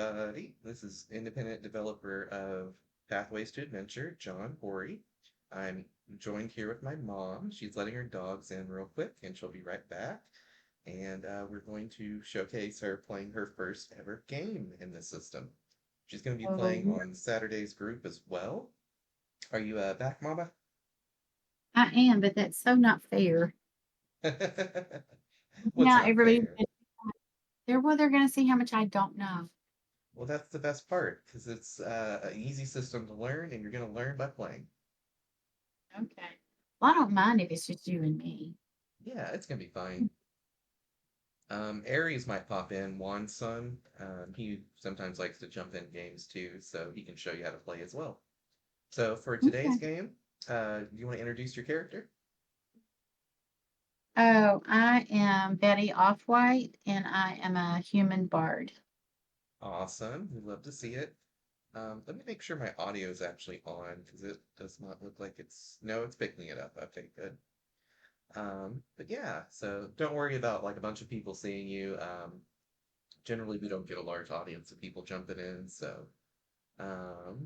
everybody. This is independent developer of Pathways to Adventure, John Horry. I'm joined here with my mom. She's letting her dogs in real quick, and she'll be right back. And we're going to showcase her playing her first ever game in the system. She's going to be playing Oh, on Saturday's group as well. Are you back, Mama? I am, but that's so not fair. What's Now not everybody's fair? they're gonna see how much I don't know. Well, that's the best part because it's an easy system to learn, and you're going to learn by playing. Okay. Well, I don't mind if it's just you and me. Yeah, it's going to be fine. Aries might pop in, Juan's son. He sometimes likes to jump in games too, so he can show you how to play as well. So for today's Okay. game, do you want to introduce your character? Oh, I am Betty Offwhite and I am a human bard. Awesome. We'd love to see it. Let me make sure my audio is actually on because it does not look like it's. No, it's picking it up. Okay, good. But yeah, so don't worry about like a bunch of people seeing you. Generally, we don't get a large audience of people jumping in, so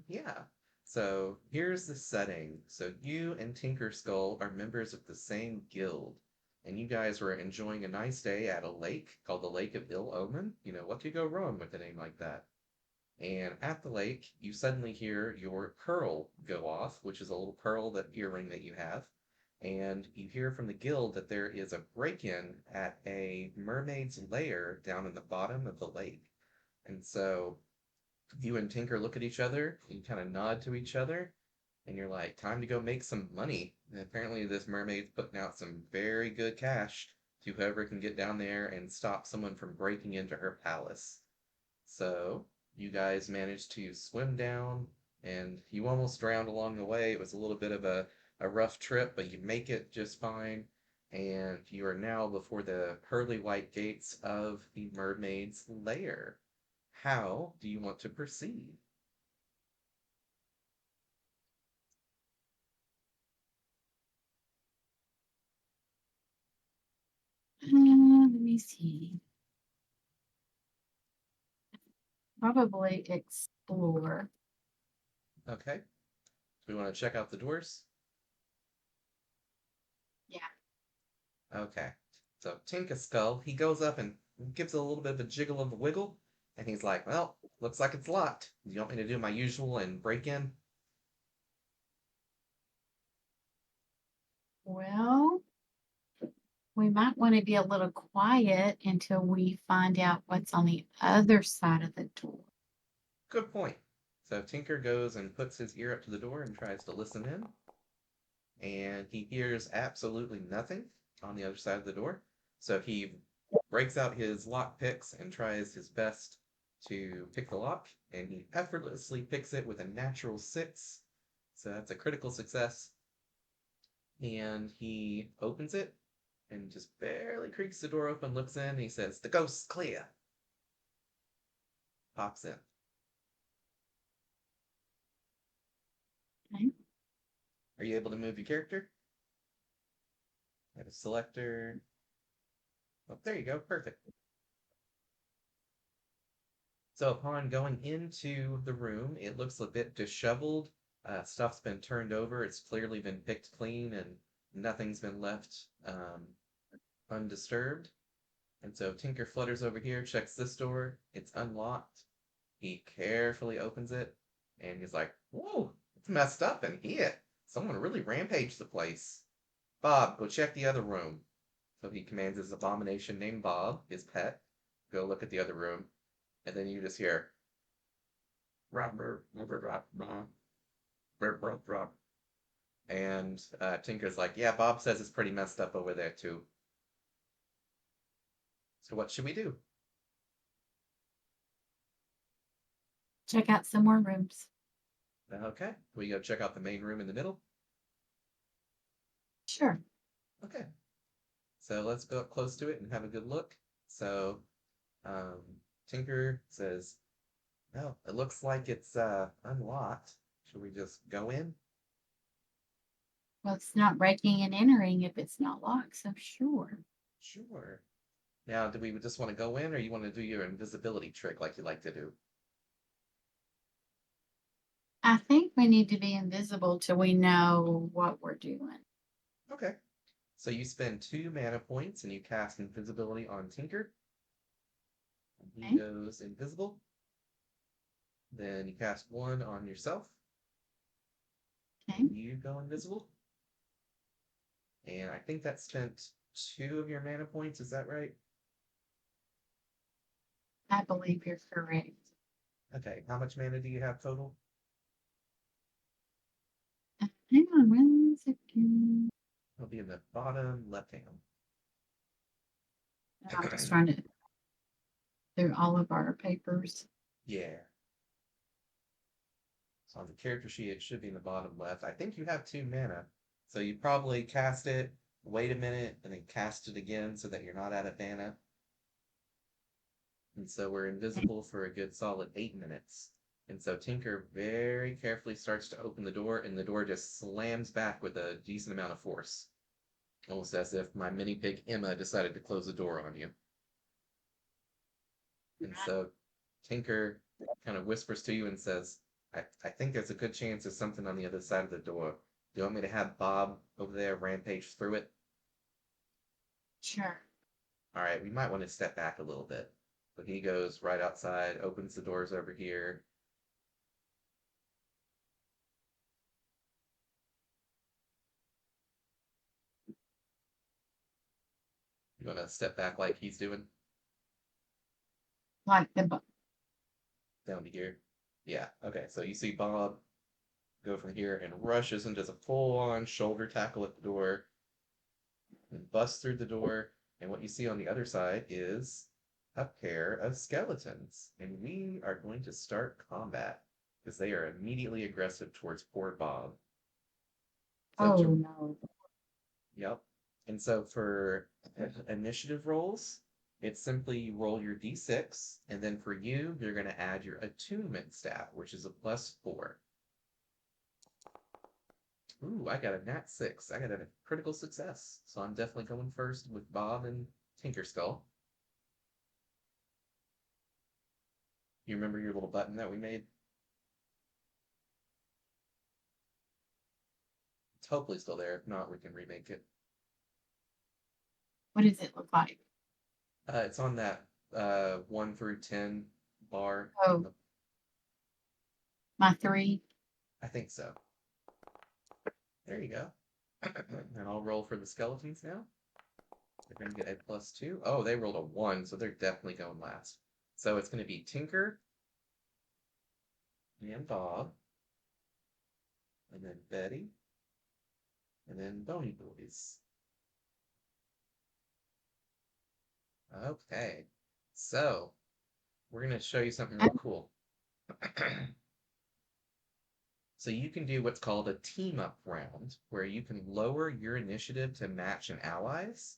yeah. So here's the setting. So you and Tinker Skull are members of the same guild, and you guys were enjoying a nice day at a lake called the Lake of Ill Omen. You know, what could go wrong with a name like that? And at the lake, you suddenly hear your pearl go off, which is a little pearl that earring that you have. And you hear from the guild that there is a break-in at a mermaid's lair down in the bottom of the lake. And so you and Tinker look at each other, you kind of nod to each other, and you're like, time to go make some money. And apparently, this mermaid's putting out some very good cash to whoever can get down there and stop someone from breaking into her palace. So, you guys managed to swim down, and you almost drowned along the way. It was a little bit of a rough trip, but you make it just fine. And you are now before the pearly white gates of the mermaid's lair. How do you want to proceed? Let me see. Probably explore. Okay. Do we want to check out the doors? Yeah. Okay. So Tinka Skull, he goes up and gives a little bit of a jiggle of a wiggle, and he's like, well, looks like it's locked. Do you want me to do my usual and break in? Well, we might want to be a little quiet until we find out what's on the other side of the door. Good point. So Tinker goes and puts his ear up to the door and tries to listen in, and he hears absolutely nothing on the other side of the door. So he breaks out his lock picks and tries his best to pick the lock, and he effortlessly picks it with a natural 6. So that's a critical success. And he opens it and just barely creaks the door open, looks in, and he says, the ghost's clear. Pops in. Okay. Are you able to move your character? Have a selector. Oh, there you go. Perfect. So upon going into the room, it looks a bit disheveled. Stuff's been turned over. It's clearly been picked clean, and nothing's been left undisturbed. And so Tinker flutters over here, checks this door. It's unlocked. He carefully opens it, and he's like, "Whoa, it's messed up in here. Someone really rampaged the place. Bob, go check the other room." So he commands his abomination named Bob, his pet, go look at the other room, and then you just hear and Tinker's like, yeah, Bob says it's pretty messed up over there too. So what should we do? Check out some more rooms. Okay, we go check out the main room in the middle. Sure. Okay, so let's go up close to it and have a good look. So um, Tinker says, "Well, it looks like it's unlocked. Should we just go in?" Well, it's not breaking and entering if it's not locked, so sure. Sure. Now, do we just want to go in, or you want to do your invisibility trick like you like to do? I think we need to be invisible till we know what we're doing. Okay. So you spend 2 mana points and you cast invisibility on Tinker. And he Okay. goes invisible. Then you cast one on yourself. Okay. And you go invisible. And I think that spent 2 of your mana points. Is that right? I believe you're correct. Okay. How much mana do you have total? Hang on 1 second. It'll be in the bottom left hand. I'm just trying to through all of our papers. Yeah. So on the character sheet, it should be in the bottom left. I think you have 2 mana. So you probably cast it, wait a minute, and then cast it again so that you're not out of mana. And so we're invisible for a good solid 8 minutes. And so Tinker very carefully starts to open the door, and the door just slams back with a decent amount of force. Almost as if my mini pig Emma decided to close the door on you. And so Tinker kind of whispers to you and says, I think there's a good chance there's something on the other side of the door. Do you want me to have Bob over there rampage through it? Sure. All right, we might want to step back a little bit. But he goes right outside, opens the doors over here. You want to step back like he's doing Like down to here? Yeah, okay. So you see Bob go from here and rushes and does a full on shoulder tackle at the door and busts through the door. And what you see on the other side is a pair of skeletons. And we are going to start combat because they are immediately aggressive towards poor Bob. So oh to no. Yep. And so for initiative rolls, it's simply you roll your d6, and then for you, you're going to add your attunement stat, which is a +4. Ooh, I got a nat 6. I got a critical success. So I'm definitely going first with Bob and Tinkerskull. You remember your little button that we made? It's hopefully still there. If not, we can remake it. What does it look like? It's on that 1 through 10 bar. Oh, my 3. I think so. There you go. And I'll roll for the skeletons now. They're going to get a +2. Oh, they rolled a 1, so they're definitely going last. So it's going to be Tinker and Bob, and then Betty, and then Bony Boys. Okay, so we're going to show you something real cool. So you can do what's called a team up round, where you can lower your initiative to match an ally's.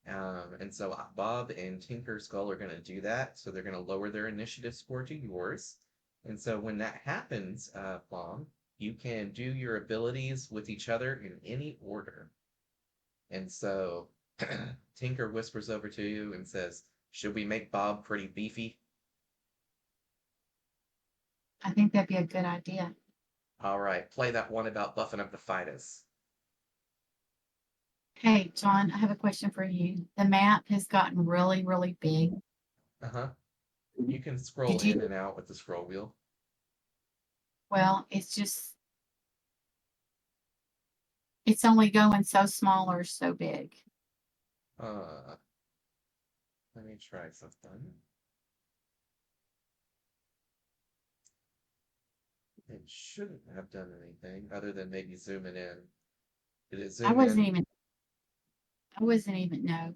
And so Bob and Tinker Skull are going to do that. So they're going to lower their initiative score to yours. And so when that happens, Plum, you can do your abilities with each other in any order. And so Tinker whispers over to you and says, should we make Bob pretty beefy? I think that'd be a good idea. All right, play that one about buffing up the fighters. Hey, John, I have a question for you. The map has gotten really, really big. Uh-huh. You can scroll Did in you? and out with the scroll wheel. Well, it's only going so small or so big. Uh, Let me try something. It shouldn't have done anything other than maybe zooming in. Did it I zoom wasn't in? even, I wasn't even, no,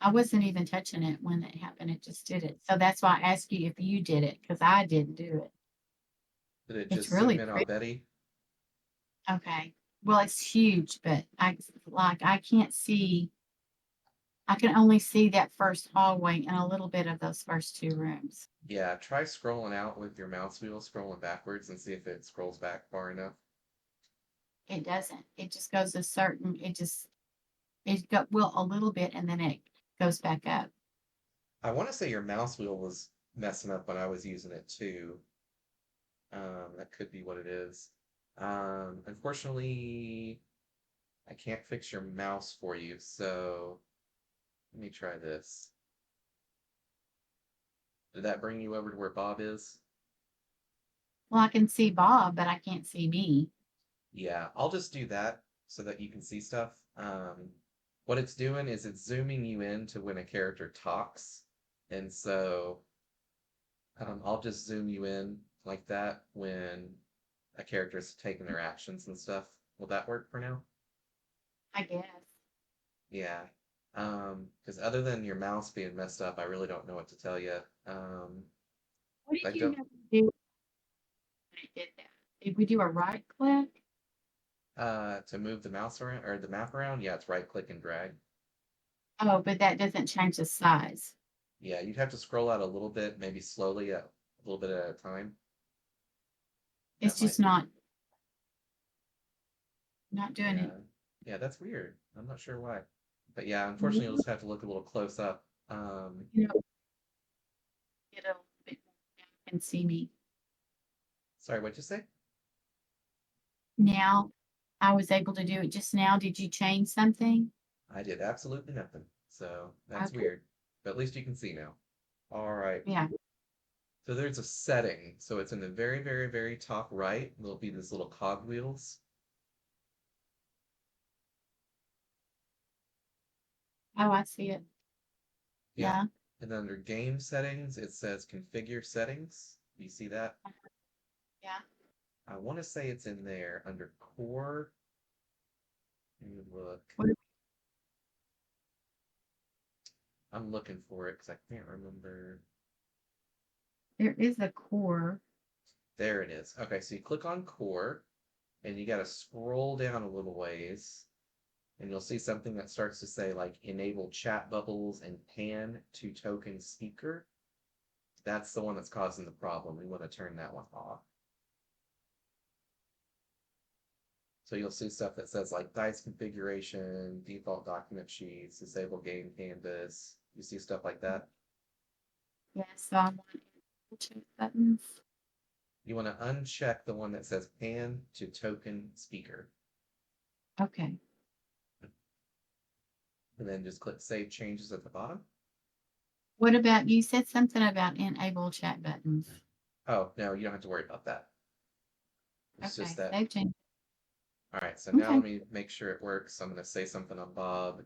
I wasn't even touching it when it happened. It just did it. So that's why I asked you if you did it, because I didn't do it. Did it It's just zoom really in on pretty. Betty? Okay. Well, it's huge, but I can't see. I can only see that first hallway and a little bit of those first 2 rooms. Yeah, try scrolling out with your mouse wheel, scrolling backwards, and see if it scrolls back far enough. It doesn't. It just goes a certain. It go will a little bit and then it goes back up. I want to say your mouse wheel was messing up when I was using it too. That could be what it is. Unfortunately, I can't fix your mouse for you, so let me try this. Did that bring you over to where Bob is? Well, I can see Bob, but I can't see me. Yeah, I'll just do that so that you can see stuff. What it's doing is it's zooming you in to when a character talks. And so I'll just zoom you in like that when a character is taking their actions and stuff. Will that work for now? I guess. Yeah. Because other than your mouse being messed up, I really don't know what to tell you. What I did you don't, know to do when I did that? Did we do a right click? to move the mouse around or the map around, yeah, it's right click and drag. Oh, but that doesn't change the size. Yeah, you'd have to scroll out a little bit, maybe slowly, a little bit at a time. That It's just might be, not doing yeah, it. yeah, that's weird. I'm not sure why. But yeah, unfortunately, you'll You just have to look a little close up. know, get a little bit more down and see me. Sorry, what'd you say? Now I was able to do it just now. Did you change something? I did absolutely nothing. So that's Okay. weird. But at least you can see now. All right. Yeah. So there's a setting. So it's in the very, very, very top right. There'll be these little cogwheels. Oh, I see it. Yep. Yeah. And then under game settings, it says configure settings. Do you see that? Yeah. I want to say it's in there under core. Let me look. What, I'm looking for it because I can't remember. there is a core. There it is. Okay, so you click on core and you got to scroll down a little ways and you'll see something that starts to say like enable chat bubbles and pan to token speaker. That's the one that's causing the problem. We want to turn that one off. So you'll see stuff that says like dice configuration, default document sheets, disable game canvas. You see stuff like that. Yes. So I want chat buttons. You want to uncheck the one that says pan to token speaker. Okay. And then just click save changes at the bottom. What about you said something about enable chat buttons? Oh, no, you don't have to worry about that. It's just Okay. that. Save change. All right, so now Okay. let me make sure it works. I'm going to say something on Bob,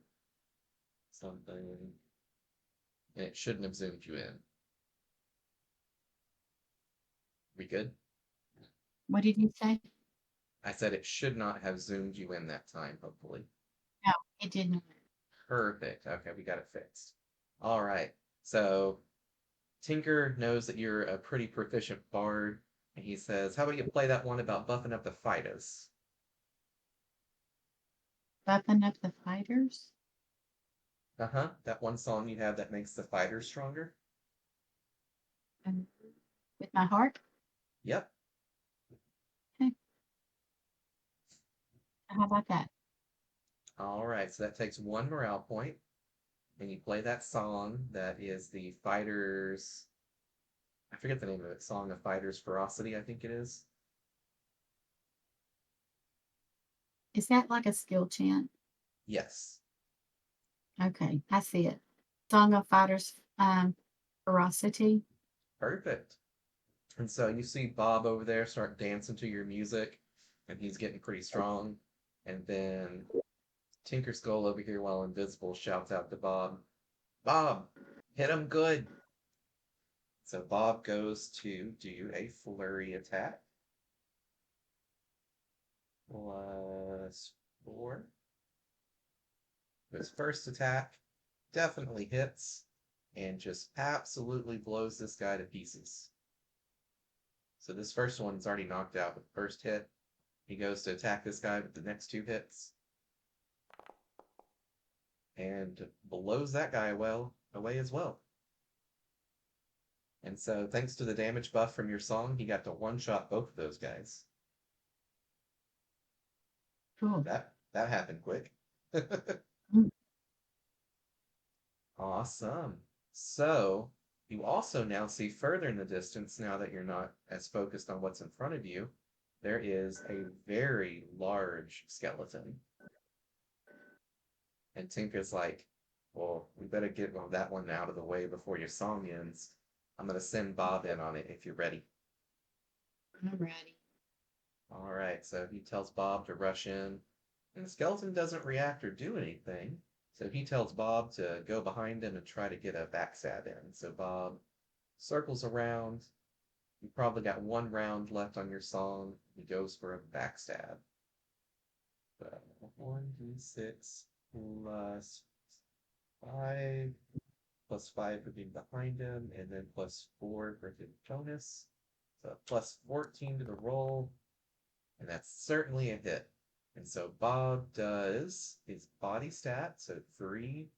something, and it shouldn't have zoomed you in. We good? What did you say? I said it should not have zoomed you in that time, hopefully. No, it didn't. Perfect. Okay, we got it fixed. All right. So Tinker knows that you're a pretty proficient bard, and he says, "How about you play that one about buffing up the fighters?" Buffing up the fighters Uh-huh. That one song you have that makes the fighters stronger? and with my heart. Yep. Okay. How about that? All right. So that takes one morale point, and you play that song that is the fighters. I forget the name of it. Song of Fighters Ferocity, I think it is. Is that like a skill chant? Yes. Okay, I see it. Song of Fighters, ferocity. Perfect. And so you see Bob over there start dancing to your music, and he's getting pretty strong. And then Tinker Skull over here, while invisible, shouts out to Bob, "Bob, hit him good." So Bob goes to do a flurry attack. +4. His first attack definitely hits and just absolutely blows this guy to pieces. So this first one's already knocked out with the first hit. He goes to attack this guy with the next two hits and blows that guy away as well. And so thanks to the damage buff from your song, he got to one-shot both of those guys. Cool. That happened quick. Mm. Awesome. So You also now see further in the distance, now that you're not as focused on what's in front of you, there is a very large skeleton. And Tinker's like, well, we better get that one out of the way before your song ends. I'm going to send Bob in on it if you're ready. I'm ready. All right, so he tells Bob to rush in, and the skeleton doesn't react or do anything. So he tells Bob to go behind him and try to get a backstab in. So Bob circles around. You probably got one round left on your song. He goes for a backstab. 1d6 plus 5, plus 5 for being behind him, and then plus 4 for his bonus. So plus 14 to the roll, and that's certainly a hit. And so Bob does his body stat, so 3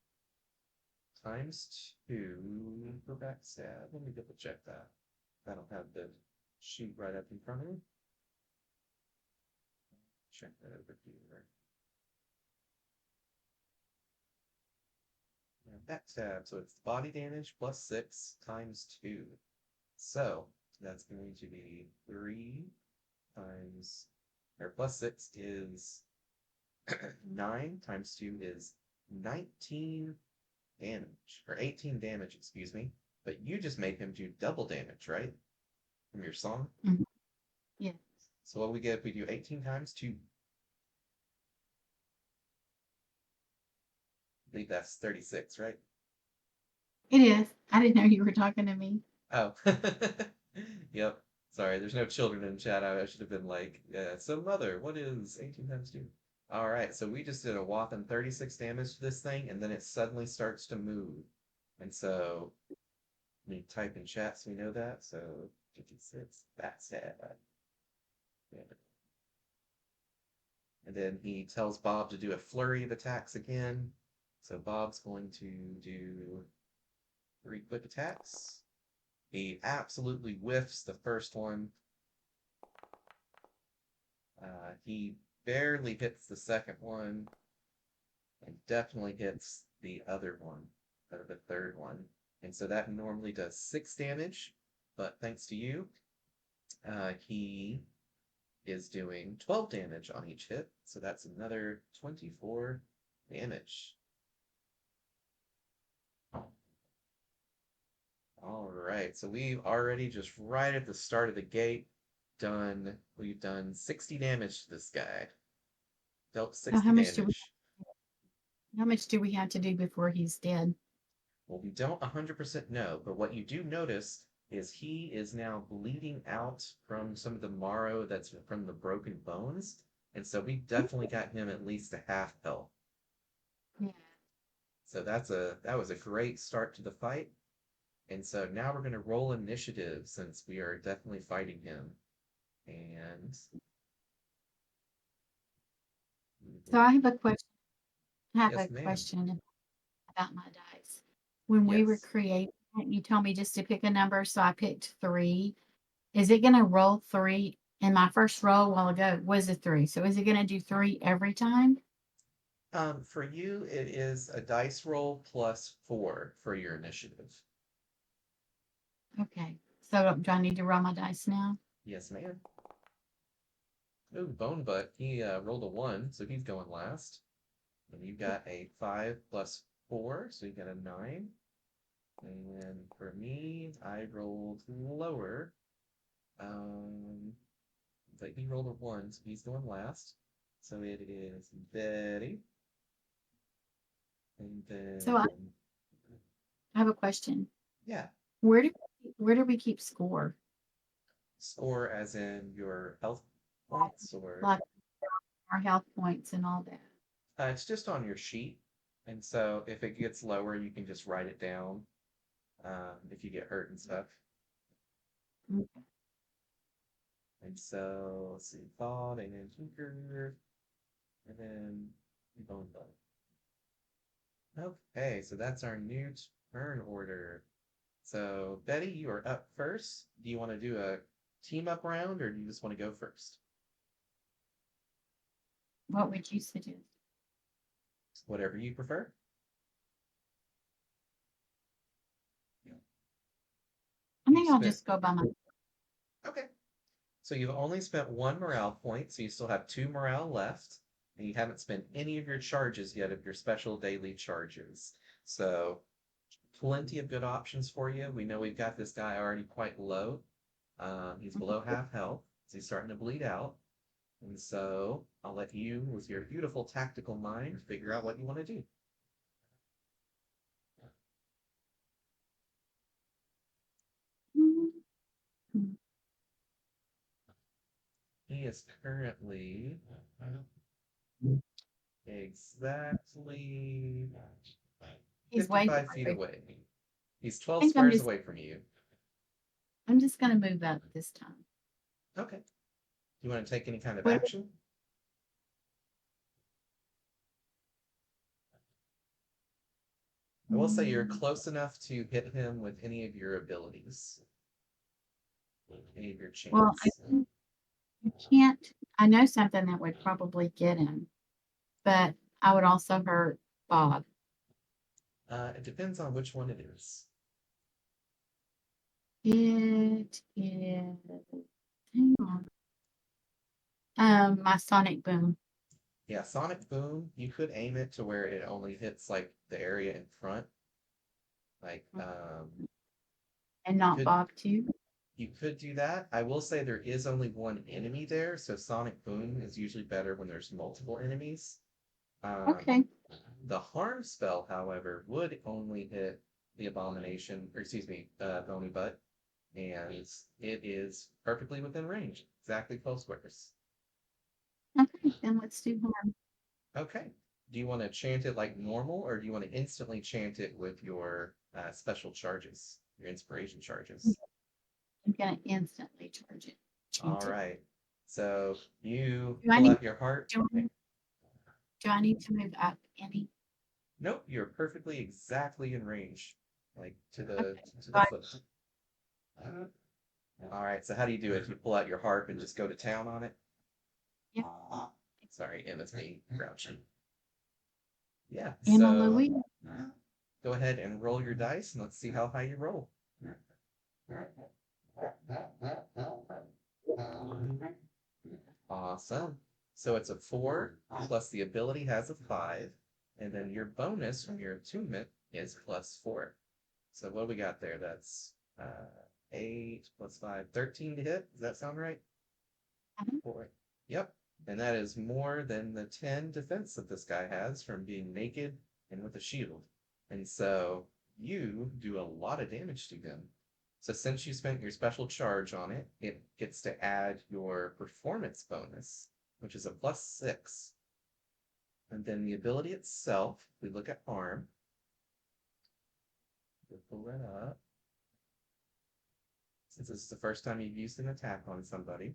times 2 for backstab. Let me double check that. I don't have the sheet right up in front of me. Check that over here. Backstab, so it's body damage plus 6 times 2. So that's going to be 3 times, or plus 6 is 9 times 2 is 19 damage, or 18 damage, excuse me. But you just made him do double damage, right? From your song? Mhm. Yeah, So what we get if we do 18 times 2? I believe that's 36, right? it is. I didn't know you were talking to me. Oh. Yep. Sorry, there's no children in chat. I should have been like, yeah, so mother, what is 18 times 2? All right, so we just did a whopping 36 damage to this thing, and then it suddenly starts to move. And so we type in chat so we know that. So 56, that's it. Yeah. And then he tells Bob to do a flurry of attacks again. So Bob's going to do 3 quick attacks. He absolutely whiffs the first one. He barely hits the second one, and definitely hits the other one, or the third one. And so that normally does 6 damage, but thanks to you, he is doing 12 damage on each hit. So that's another 24 damage. All right, so we've already just right at the start of the gate we've done 60 damage to this guy. Dealt So 60 damage. how much do we have to do before he's dead? Well, we don't 100% know, but what you do notice is he is now bleeding out from some of the marrow that's from the broken bones. And so we definitely got him at least a half health. Yeah. So that was a great start to the fight. And so now we're going to roll initiative since we are definitely fighting him. And So I have a question. I have a yes, ma'am. question about my dice. When we were Yes. creating it, you told me just to pick a number, so I picked 3. Is it gonna roll 3? And my first roll a while ago was a 3. So is it gonna do 3 every time? For you, it is a dice roll plus 4 for your initiative. Okay. So do I need to roll my dice now? Yes, ma'am. Ooh, Bone Butt, he rolled a 1, so he's going last. And you got a 5 plus 4, so you got a 9. And for me, I rolled lower. Um, but he rolled a 1, so he's going last. So it is Betty. And So I then, have a question. yeah, Where do we keep score? score as in your health points, or Like our health points and all that. it's just on your sheet. And so if it gets lower, you can just write it down if you get hurt and stuff. Mm. And so let's see, Thought and then Tinker, and then Bone Bug. Okay, so that's our new turn order. So Betty, you are up first. Do you want to do a team up round or do you just want to go first? What would you suggest? Whatever you prefer. maybe I'll spent just go by my. okay. So you've only spent one morale point, so you still have two morale left, and you haven't spent any of your charges yet of your special daily charges. So plenty of good options for you. We know we've got this guy already quite low. He's below half health, so he's starting to bleed out. And so I'll let you, with your beautiful tactical mind, figure out what you want to do. He is currently exactly He's way 55 far feet away. away. He's I 12 think I'm squares just away from you. I'm just gonna move up this time. Okay. You want to take any kind of What? action? I will say you're Mm, close enough to hit him with any of your abilities, any of your well, chants. I can't. I know something that would probably get him, but I would also hurt Bob. It depends on which one it is. It is. Hang on. My sonic boom Yeah, Sonic Boom, you could aim it to where it only hits like the area in front. Like, and you not could Bob too. you could do that. I will say there is only one enemy there, so Sonic Boom is usually better when there's multiple enemies. Um, Okay. the harm spell, however, would only hit the abomination, or excuse me, Bony Butt, and it is perfectly within range, exactly 12 squares. Okay. Then let's do harm. Okay. Do you want to chant it like normal, or do you want to instantly chant it with your special charges, your inspiration charges? I'm gonna instantly charge it. All Change it. right. So you Do I pull need? out your heart. Do I, do I need to move up any? Nope, you're perfectly exactly in range, like to the Okay. to the But foot. All right. So how do you do it? You pull out your harp and just go to town on it. yeah, Sorry, Emma's being grouchy. Yeah. Emma So Louise. go ahead and roll your dice, and let's see how high you roll. Awesome. So it's a 4 plus the ability has a 5, and then your bonus from your attunement is +4. So what do we got there? That's 8 plus 5, 13 to hit. Does that sound right? 4. Yep. And that is more than the 10 defense that this guy has from being naked and with a shield. And so you do a lot of damage to him. So since you spent your special charge on it, it gets to add your performance bonus, which is a +6. And then the ability itself, we look at harm. We'll pull that up. Since this is the first time you've used an attack on somebody,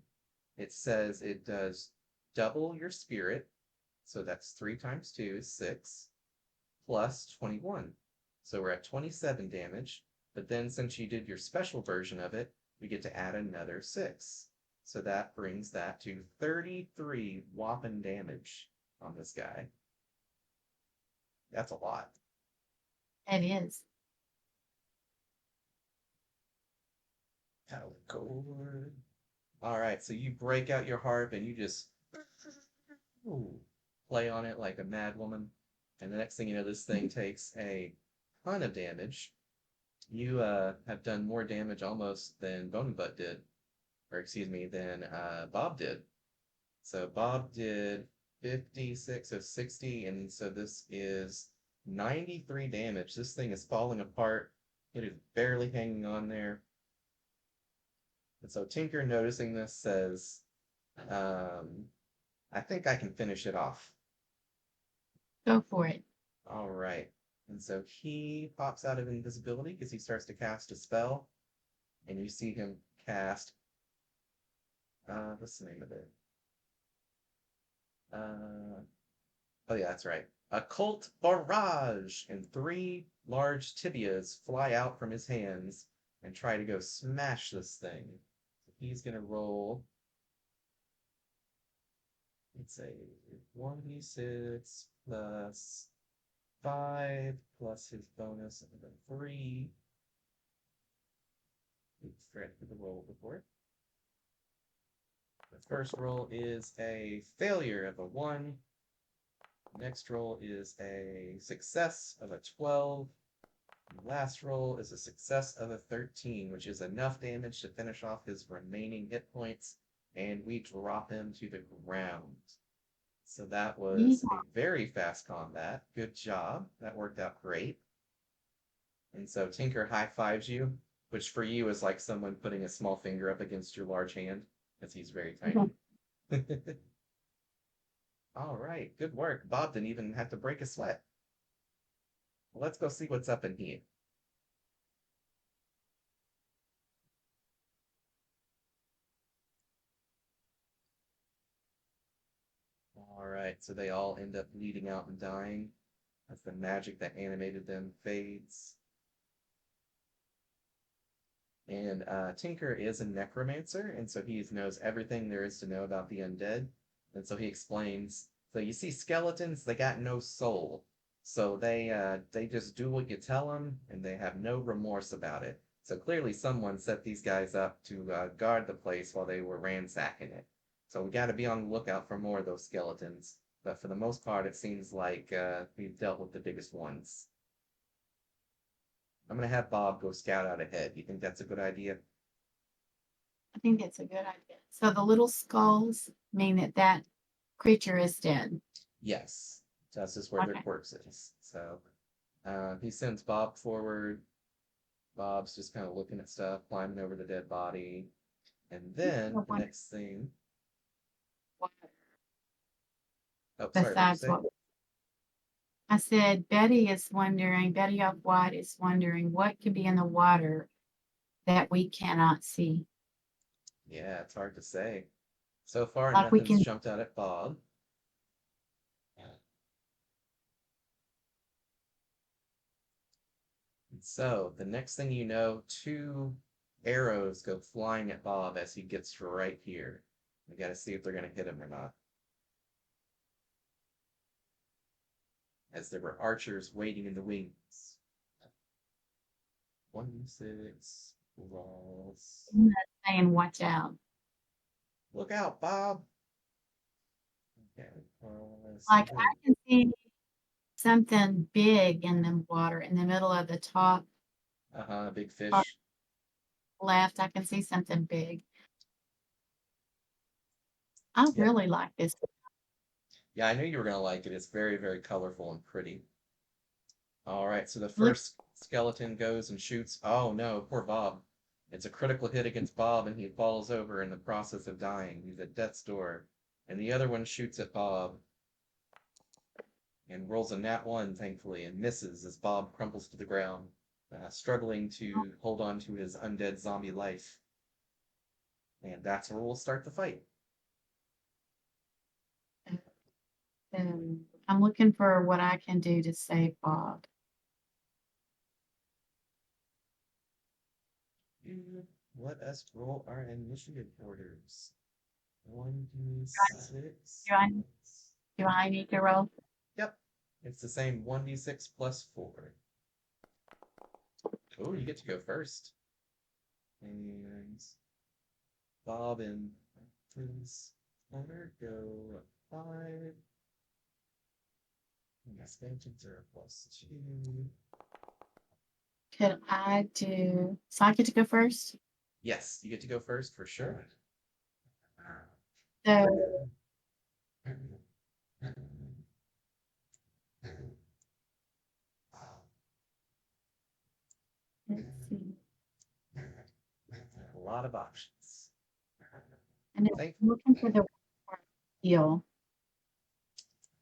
it says it does double your spirit. So that's 3 times 2 is 6, plus 21. So we're at 27 damage. But then since you did your special version of it, we get to add another 6. So that brings that to 33 whopping damage on this guy. That's a lot. It is. Gold. All right, so you break out your harp and you just play on it like a mad woman. And the next thing you know, this thing takes a ton of damage. You have done more damage almost than Bone Butt did, or excuse me, than Bob did. So Bob did 56, so 60, and so this is 93 damage. This thing is falling apart. It is barely hanging on there. And so Tinker, noticing this, says, um, I think I can finish it off. Go for it. All right. And so he pops out of invisibility because he starts to cast a spell, and you see him cast, what's the name of it? Oh yeah, that's right. Occult Barrage! And 3 large tibias fly out from his hands and try to go smash this thing. So he's gonna roll, let's say, 1d6 plus 5 plus his bonus of 3. Ready for the roll report. The first roll is a failure of a 1. Next roll is a success of a 12. The last roll is a success of a 13, which is enough damage to finish off his remaining hit points, and we drop him to the ground. So that Yeah. was a very fast combat. Good job. That worked out great. And so Tinker high fives you, which for you is like someone putting a small finger up against your large hand, because he's very tiny. All right, good work. Bob didn't even have to break a sweat. Well, let's go see what's up in here. All right, so they all end up bleeding out and dying as the magic that animated them fades. And Tinker is a necromancer, and so he knows everything there is to know about the undead. And so he explains. So you see skeletons, they got no soul. So they just do what you tell them, and they have no remorse about it. So clearly someone set these guys up to guard the place while they were ransacking it. So we got to be on the lookout for more of those skeletons. But for the most part, it seems like we've dealt with the biggest ones. I'm gonna have Bob go scout out ahead. You think that's a good idea? I think that's a good idea. So the little skulls mean that that creature is dead. Yes, that's just where their Okay. quirks is. So he sends Bob forward. Bob's just kind of looking at stuff, climbing over the dead body. And then No the wonder next thing. what- Oh, sorry, what'd you Besides say? what I said, Betty of White is wondering what could be in the water that we cannot see. Yeah, it's hard to say. So far, Like we nothing's can, jumped out at Bob. And so the next thing you know, two arrows go flying at Bob as he gets right here. We got to see if they're going to hit him or not. As there were archers waiting in the wings. 1d6 rolls. saying watch out. Look out, Bob! Okay, Like seven. I can see something big in the water in the middle of the top Uh-huh, big part fish. left. I can see something big. I Yep. really like this. Yeah, I knew you were gonna like it. It's very, very colorful and pretty. All right, so the Look, first skeleton goes and shoots. Oh no, poor Bob. It's a critical hit against Bob, and he falls over in the process of dying. He's at death's door. And the other one shoots at Bob and rolls a nat 1, thankfully, and misses as Bob crumples to the ground, struggling to hold on to his undead zombie life. And that's where we'll start the fight. I'm looking for what I can do to save Bob. Let us roll our initiative orders. 1d6. Do I do I need to roll? Yep, it's the same 1d6 plus 4. Oh, you get to go first. And Bob and his owner go 5. And expansions are +2. Could I do so I get to go first? Yes, you get to go first for sure. So let's see. A lot of options. And Thank I'm looking for the heal.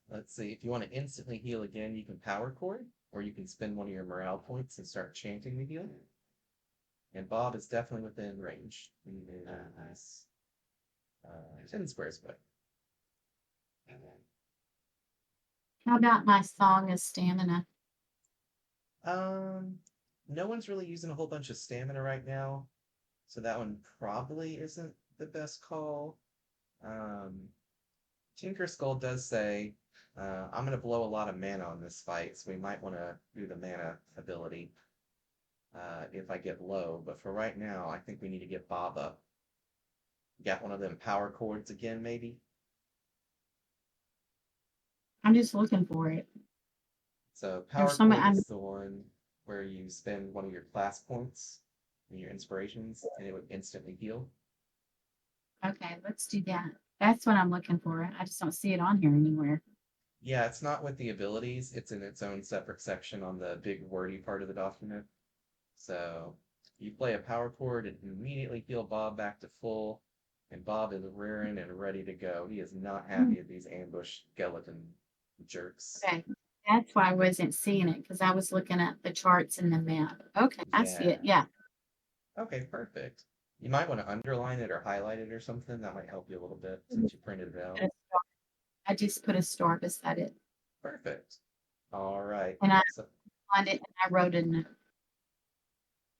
Let's see. If you want to instantly heal again, you can power chord, or you can spend one of your morale points and start chanting the heal. And Bob is definitely within range. He is 10 squares away. How about my song of stamina? Um, no one's really using a whole bunch of stamina right now, so that one probably isn't the best call. Um, Tinker Skull does say, I'm going to blow a lot of mana on this fight, so we might want to do the mana ability. if I get low. But for right now, I think we need to get Bob up. Got one of them power chords again, maybe? I'm just looking for it. So There's power some chord I'm is the one where you spend one of your class points and your inspirations, and it would instantly heal. okay, let's do that. That's what I'm looking for. I just don't see it on here anywhere. Yeah, it's not with the abilities, it's in its own separate section on the big wordy part of the document. So you play a power chord and immediately heal Bob back to full, and Bob is rearing and ready to go. He is not Mm, happy at these ambush skeleton jerks. okay. That's why I wasn't seeing it because I was looking at the charts and the map. Okay, I see it. Yeah. Yeah. Okay, perfect. You might want to underline it or highlight it or something. That might help you a little bit since you printed it out. I just put a star beside it. Perfect. All right. And I So found it and I wrote a note.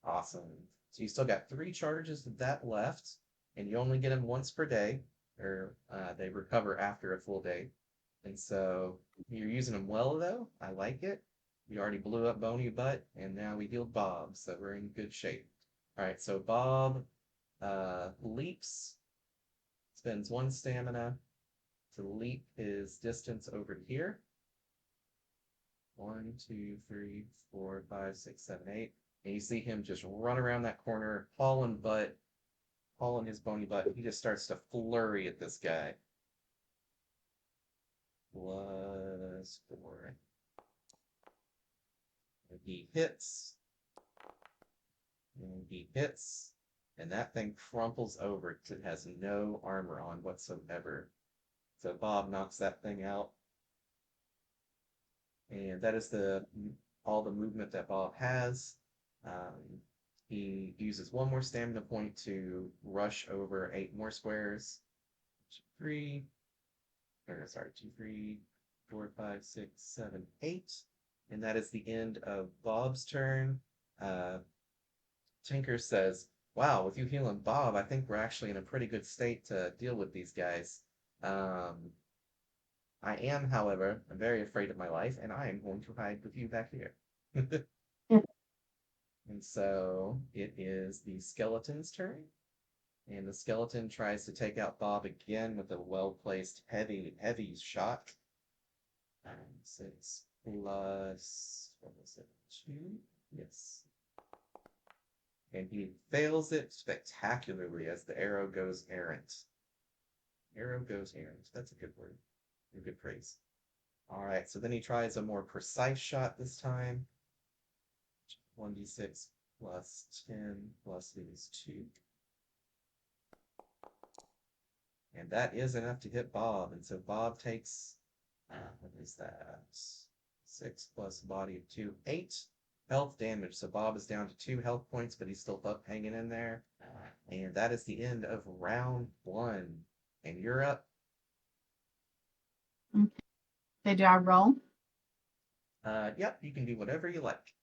awesome. So you still got three charges of that left, and you only get them once per day, or they recover after a full day. And so you're using them well, though. I like it. We already blew up Bony Butt, and now we healed Bob, so we're in good shape. All right, so Bob leaps, spends one stamina to leap his distance over here. 1, 2, 3, 4, 5, 6, 7, 8. And you see him just run around that corner, hauling his bony butt. He just starts to flurry at this guy. +4. And he hits, and he hits, and that thing crumples over because it has no armor on whatsoever. So Bob knocks that thing out, and that is the all the movement that Bob has. Um, he uses one more stamina point to rush over 8 more squares. 3, or sorry, 2, 3, 4, 5, 6, 7, 8. And that is the end of Bob's turn. Uh, Tinker says, wow, with you healing Bob, I think we're actually in a pretty good state to deal with these guys. Um, I am, however, very afraid of my life, and I am going to hide with you back here. And so it is the skeleton's turn. And the skeleton tries to take out Bob again with a well-placed heavy, heavy shot. 6 plus, what was it, 2? Yes. And he fails it spectacularly as the arrow goes errant. Arrow goes errant. That's a good word. A good phrase. All right, so then he tries a more precise shot this time. 1d6 plus 10 plus his 2. And that is enough to hit Bob. And so Bob takes, what is that? 6 plus body of 2, 8 health damage. So Bob is down to 2 health points, but he's still up hanging in there. And that is the end of round 1. And you're up. Okay. So do I roll? Yep, you can do whatever you like.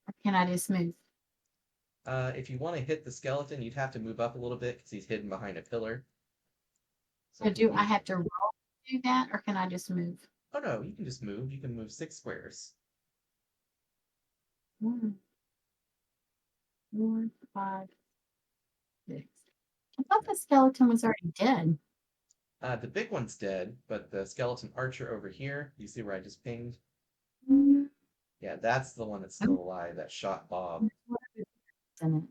Or can I just move? If you want to hit the skeleton, you'd have to move up a little bit because he's hidden behind a pillar. So So if you do I move, have to roll to do that or can I just move? oh no, you can just move. You can move 6 squares. 1, 4, 5, 6. I thought the skeleton was already dead. The big one's dead, but the skeleton archer over here, you see where I just pinged? Mm, Yeah, that's the one that's still oh, alive that shot Bob. there's one in it.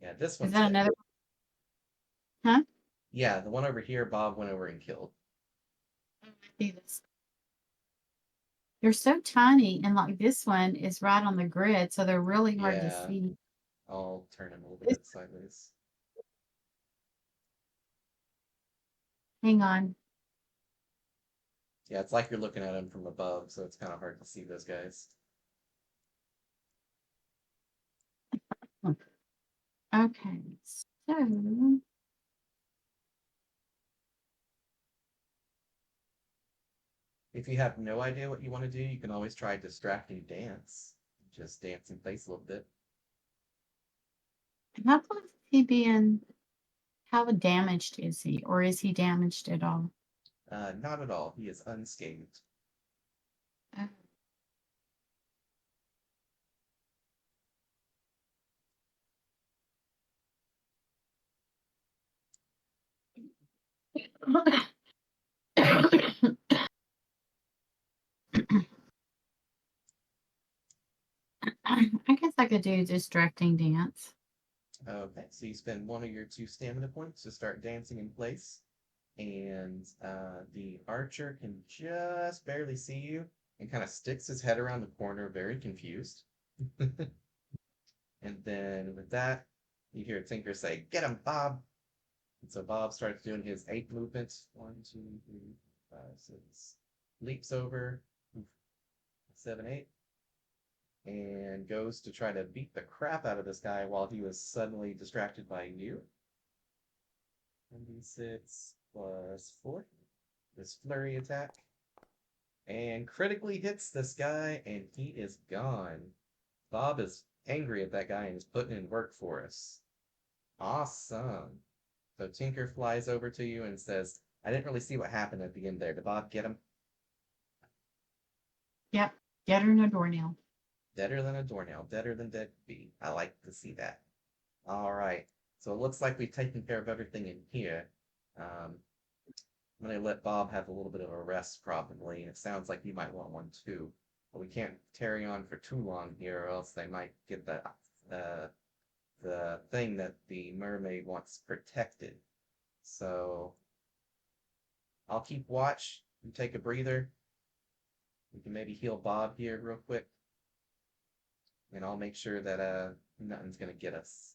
Yeah, this Is one's that dead. another one? Huh? Yeah, the one over here, Bob went over and killed. Oh, I see this. They're so tiny, and like this one is right on the grid, so they're really hard to Yeah, see. I'll turn him a little This, bit sideways. hang on. Yeah, it's like you're looking at him from above, so it's kind of hard to see those guys. Okay, so If you have no idea what you want to do, you can always try distracting dance. Just dance in place a little bit. how close is he being? How damaged is he, or is he damaged at all? Not at all. He is unscathed. Oh, I guess I could do distracting dance. Okay, so you spend one of your two stamina points to start dancing in place, and the archer can just barely see you and kind of sticks his head around the corner, very confused. And then with that, you hear Tinker say, "Get him, Bob!" And so Bob starts doing his eight movements. One, two, three, five, six. Leaps over, seven, eight, and goes to try to beat the crap out of this guy while he was suddenly distracted by you. 1d6 plus 4. This flurry attack. And critically hits this guy, and he is gone. Bob is angry at that guy and is putting in work for us. Awesome. So Tinker flies over to you and says, I didn't really see what happened at the end there. Did Bob get him? Yep. Get her in a doornail. Deader than a doornail, deader than dead bee. I like to see that. All right. So it looks like we've taken care of everything in here. I'm going to let Bob have a little bit of a rest, probably. It sounds like he might want one too. But we can't carry on for too long here, or else they might get uh, the thing that the mermaid wants protected. So I'll keep watch. You take a breather. We can maybe heal Bob here real quick, and I'll make sure that nothing's gonna get us.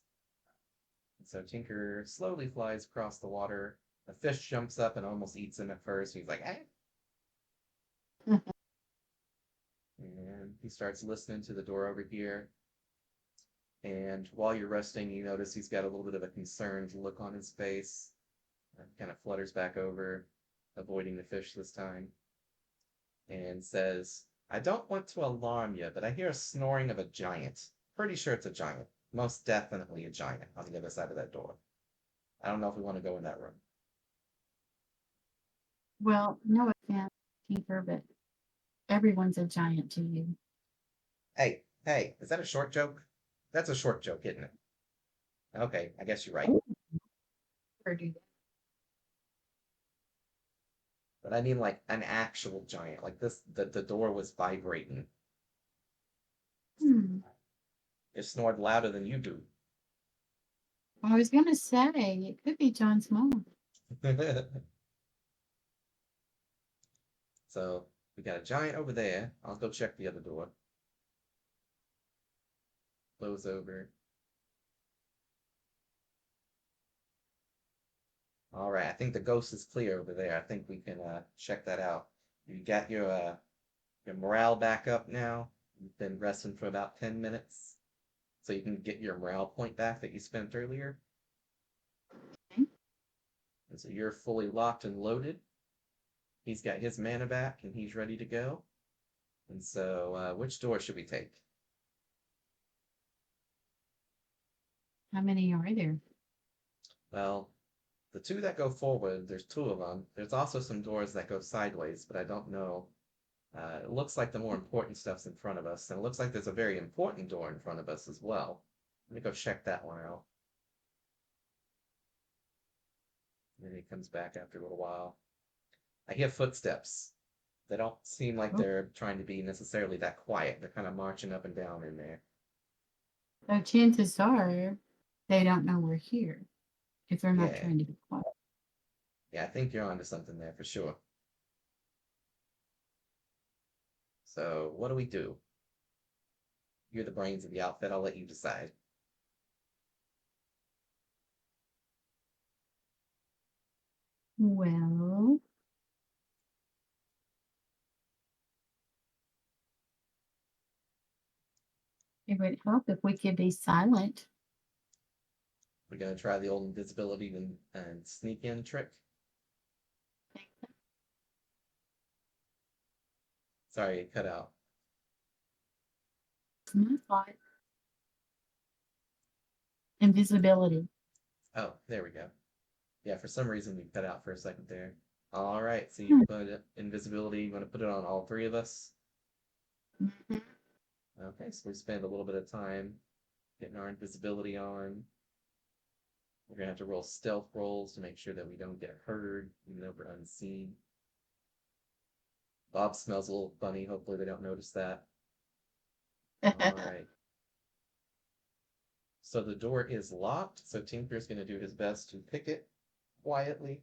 So Tinker slowly flies across the water. A fish jumps up and almost eats him at first. He's like, eh. And he starts listening to the door over here. And while you're resting, you notice he's got a little bit of a concerned look on his face. Kind of flutters back over, avoiding the fish this time, and says, I don't want to alarm you, but I hear a snoring of a giant. Pretty sure it's a giant. Most definitely a giant on the other side of that door. I don't know if we want to go in that room. Well, no offense, Tinker, but everyone's a giant to you. Hey, hey, is that a short joke? That's a short joke, isn't it? Okay, I guess you're right. Oh, never do that. But I mean like an actual giant. Like this, the door was vibrating. Hmm. It snored louder than you do. I was gonna say it could be John's mom. So we got a giant over there. I'll go check the other door. Close over. All right, I think the ghost is clear over there. I think we can check that out. You got your morale back up now. You've been resting for about 10 minutes, so you can get your morale point back that you spent earlier. Okay. And so you're fully locked and loaded. He's got his mana back and he's ready to go. And so, which door should we take? How many are there? Well, the two that go forward, there's two of them. There's also some doors that go sideways, but I don't know. It looks like the more important stuff's in front of us, and it looks like there's a very important door in front of us as well. Let me go check that one out. Maybe he comes back after a little while. I hear footsteps. They don't seem like Oh, they're trying to be necessarily that quiet. They're kind of marching up and down in there. so chances are they don't know we're here if they're not Yeah, trying to be quiet. yeah, I think you're onto something there for sure. So, what do we do? You're the brains of the outfit. I'll let you decide. Well, it would help if we could be silent. We're gonna try the old invisibility and sneak in trick. Sorry, it cut out. That's my thought. Invisibility. Oh, there we go. Yeah, for some reason you cut out for a second there. All right, so you Hmm. put invisibility. You want to put it on all three of us? Mhm. Okay, so we spend a little bit of time getting our invisibility on. We're gonna have to roll stealth rolls to make sure that we don't get heard, even though we're unseen. Bob smells a little funny. Hopefully they don't notice that. All right. So the door is locked, so Tinker's gonna do his best to pick it quietly.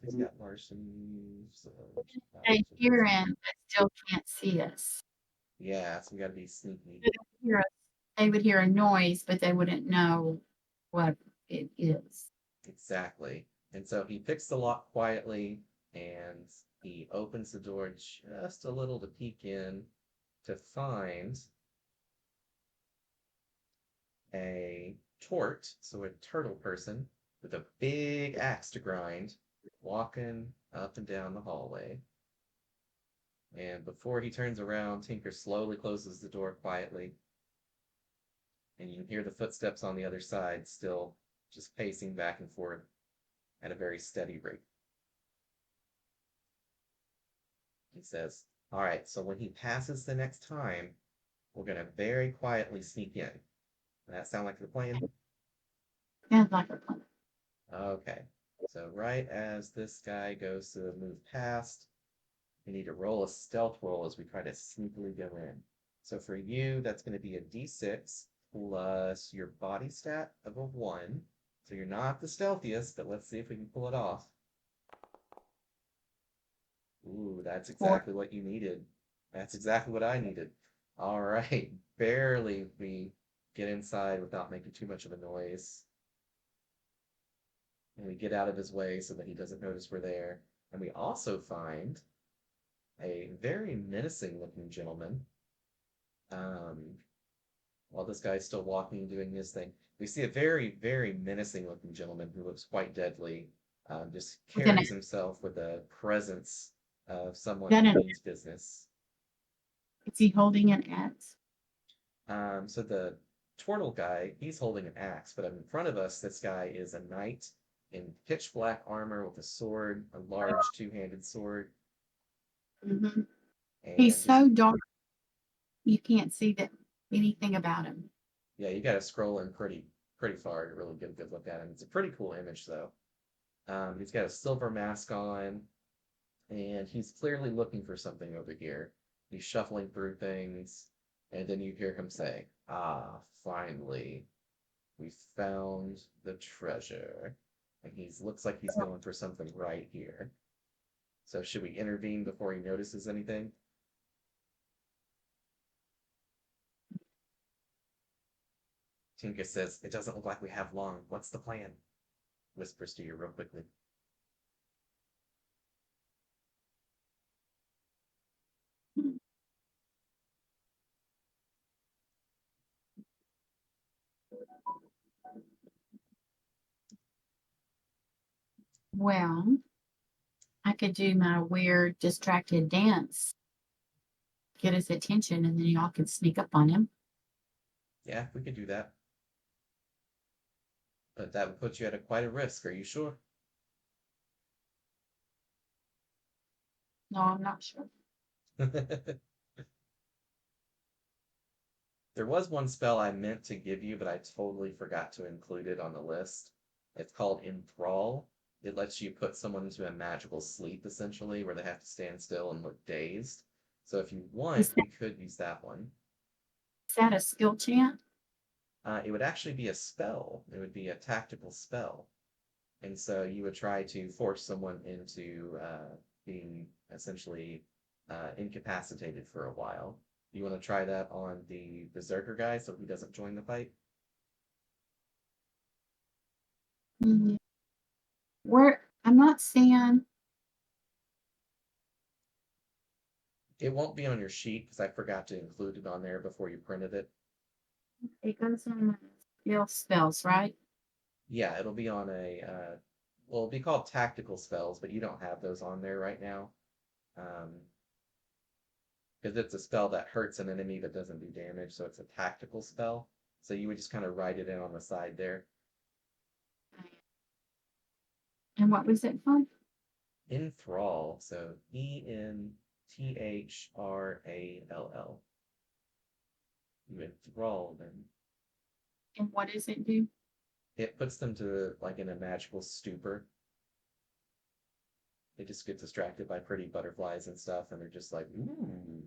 He's got larceny, so They so hear him, but still can't see us. yeah, so we gotta be sneaky. They would hear us. They would hear a noise, but they wouldn't know what it is. Exactly. And so he picks the lock quietly and he opens the door just a little to peek in to find a tort, so a turtle person with a big axe to grind, walking up and down the hallway. And before he turns around, Tinker slowly closes the door quietly, and you can hear the footsteps on the other side still just pacing back and forth at a very steady rate. He says, "All right, so when he passes the next time, we're going to very quietly sneak in. Does that sound like the plan?" Sounds like a plan. Okay. So right as this guy goes to move past, we need to roll a stealth roll as we try to sneakily go in. So for you, that's going to be a d6 plus your body stat of a 1. So you're not the stealthiest, but let's see if we can pull it off. Ooh, that's Or exactly what you needed. That's exactly what I needed. All right. Barely we get inside without making too much of a noise. And we get out of his way so that he doesn't notice we're there. And we also find a very menacing looking gentleman. Um, while this guy's still walking and doing his thing, we see a very, very menacing looking gentleman who looks quite deadly. Just with an carries himself with a presence of someone gun who and means business. is he holding an axe? So the turtle guy, he's holding an axe, but in front of us, this guy is a knight in pitch black armor with a sword, a large two-handed sword, Hmm. He's and just so dark you can't see that anything about him. yeah, you got to scroll in pretty far to really get a good look at him. It's a pretty cool image though. He's got a silver mask on, and he's clearly looking for something over here. He's shuffling through things, and then you hear him say, "Ah, finally, we found the treasure." And he looks like he's going for something right here. So should we intervene before he notices anything? Tinka says, "It doesn't look like we have long. What's the plan?" Whispers to you real quickly. Well, I could do my weird distracted dance, get his attention, and then y'all can sneak up on him. Yeah, we could do that. But that would put you at quite a risk. Are you sure? No, I'm not sure. There was one spell I meant to give you, but I totally forgot to include it on the list. It's called Enthrall. It lets you put someone into a magical sleep, essentially, where they have to stand still and look dazed. So if you want, we could use that one. Is that a skill chant? It would actually be a spell. It would be a tactical spell. And so you would try to force someone into being essentially incapacitated for a while. You want to try that on the berserker guy so he doesn't join the fight? Mhm. Where I'm not seeing It won't be on your sheet because I forgot to include it on there before you printed it. it goes on skill spells, right? Yeah, it'll be on well, it'll be called tactical spells, but you don't have those on there right now. Um, because it's a spell that hurts an enemy but doesn't do damage, so it's a tactical spell. So you would just kind of write it in on the side there. And what was it for? Enthrall, so Enthrall. You enthrall them. And what does it do? It puts them to like in a magical stupor. They just get distracted by pretty butterflies and stuff, and they're just like, ooh.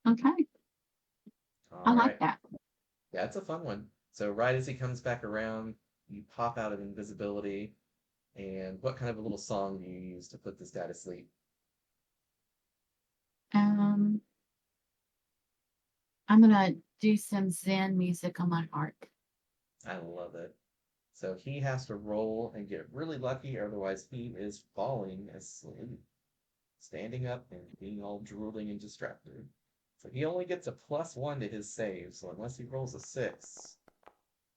Okay, All I like right. that. Yeah, it's a fun one. So right as he comes back around, you pop out of invisibility. And what kind of a little song do you use to put this guy to sleep? Um, I'm gonna do some Zen music on my harp. I love it. So he has to roll and get really lucky, otherwise he is falling asleep, standing up and being all drooling and distracted. So he only gets a +1 to his save, so unless he rolls a 6.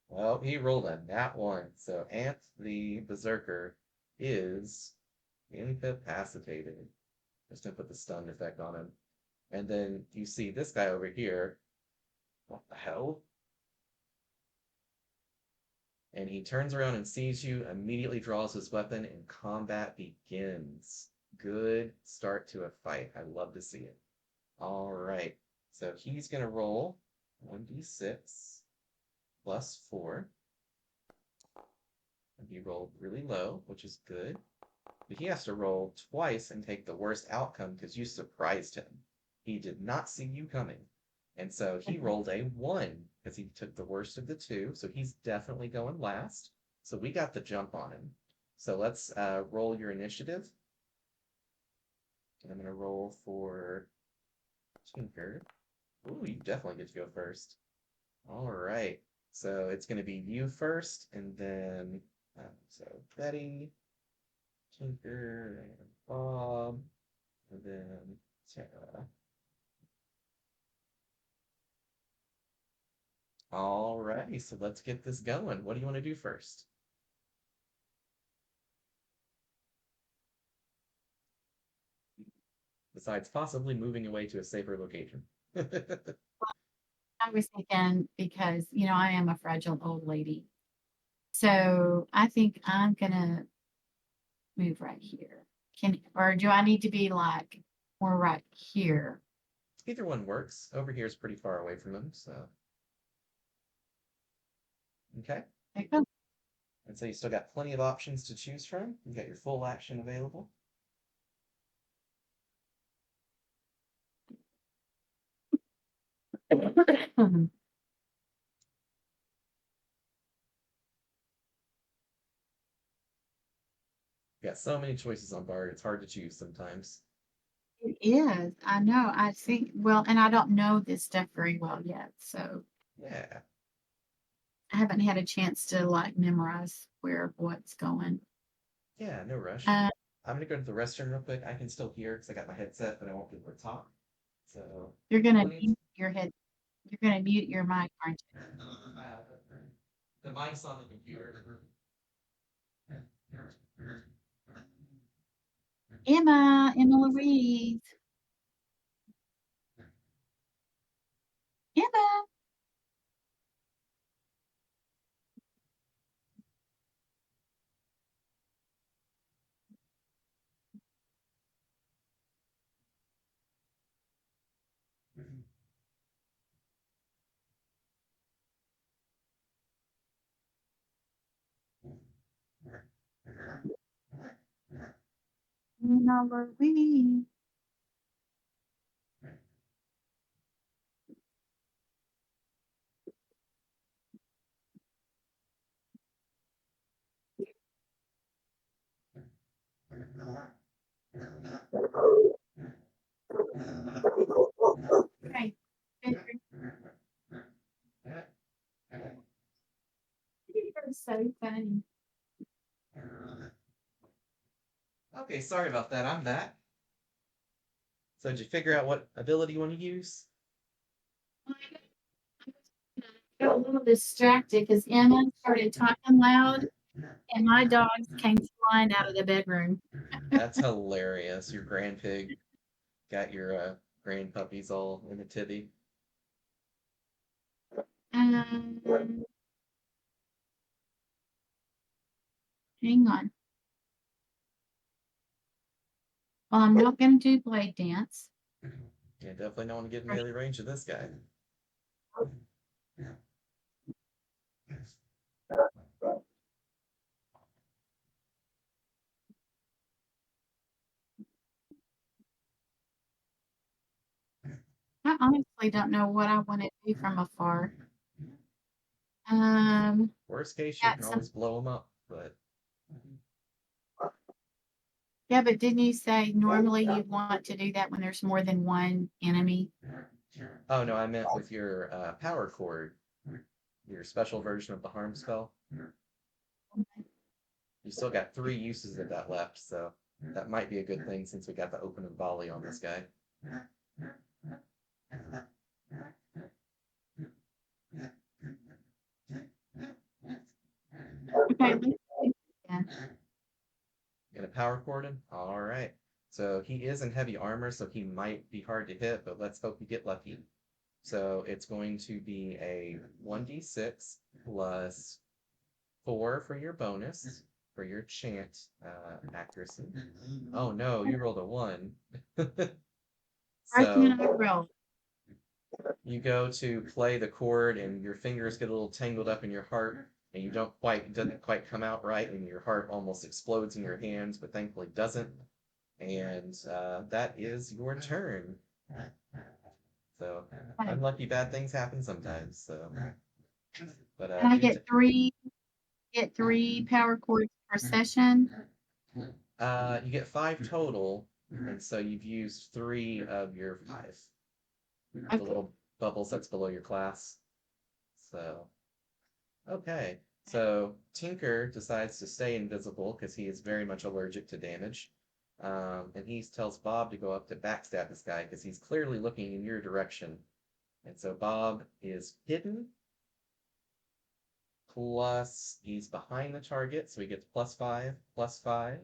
Well, he rolled a nat 1, so Ant the Berserker is incapacitated. Just gonna put the stun effect on him. And then you see this guy over here. What the hell? And he turns around and sees you, immediately draws his weapon, and combat begins. Good start to a fight. I love to see it. All right. So he's going to roll 1d6 +4. And he rolled really low, which is good. But he has to roll twice and take the worst outcome because you surprised him. He did not see you coming. And so he rolled a 1 because he took the worst of the two. So he's definitely going last. So we got the jump on him. So let's roll your initiative. And I'm going to roll for Tinker. Ooh, you definitely get to go first. All right. So it's going to be you first, and then so Betty, Tinker, and Bob, and then Sarah. All righty, so let's get this going. What do you want to do first? Besides possibly moving away to a safer location. I was thinking because, I am a fragile old lady. So I think I'm gonna move right here. Or do I need to be like more right here? Either one works. Over here is pretty far away from him, so okay. There you And so you still got plenty of options to choose from. You got your full action available. go. You got so many choices on Bard, it's hard to choose sometimes. It is. I know. I think, well, and I don't know this stuff very well yet. So Yeah, I haven't had a chance to like memorize where what's going. yeah, no rush. Uh, I'm gonna go to the restroom real quick. I can still hear because I got my headset, but I won't be able to talk. So, you're gonna plenty of mute your head. You're gonna mute your mic, aren't the mic's on the computer. you? Emma Louise, Emma. Emma Louise. Okay. You're so funny. Okay, sorry about that. I'm back. So did you figure out what ability you want to use? I got a little distracted because Emma started talking loud and my dogs came flying out of the bedroom. That's hilarious. Your grand pig got your grand puppies all in a tibby. Um, hang on. Well, I'm not gonna do blade dance. Yeah, definitely don't want to get in melee range of this guy. I honestly don't know what I want to do from afar. Um, Worst case, you got can some. always blow him up, but Yeah, but didn't you say normally you want to do that when there's more than one enemy? oh no, I meant with your power chord, your special version of the harm spell. You still got 3 uses of that left, so that might be a good thing since we got the open and volley on this guy. Okay, let's do that. Gonna power chord him? Alright. So he is in heavy armor, so he might be hard to hit, but let's hope we get lucky. So it's going to be a 1d6 plus 4 for your bonus, for your chant accuracy. Oh no, you rolled a 1. Why So can't I roll? you go to play the chord and your fingers get a little tangled up in your heart and you don't quite, it doesn't quite come out right and your heart almost explodes in your hands, but thankfully doesn't. And that is your turn. So Okay. unlucky bad things happen sometimes. So, but And I do get three power chords per session. you get 5 total, and so you've used 3 of your 5. The Okay. little bubbles that's below your class. So okay. So Tinker decides to stay invisible because he is very much allergic to damage. And he tells Bob to go up to backstab this guy because he's clearly looking in your direction. And so Bob is hidden, plus he's behind the target, so he gets +5, +5.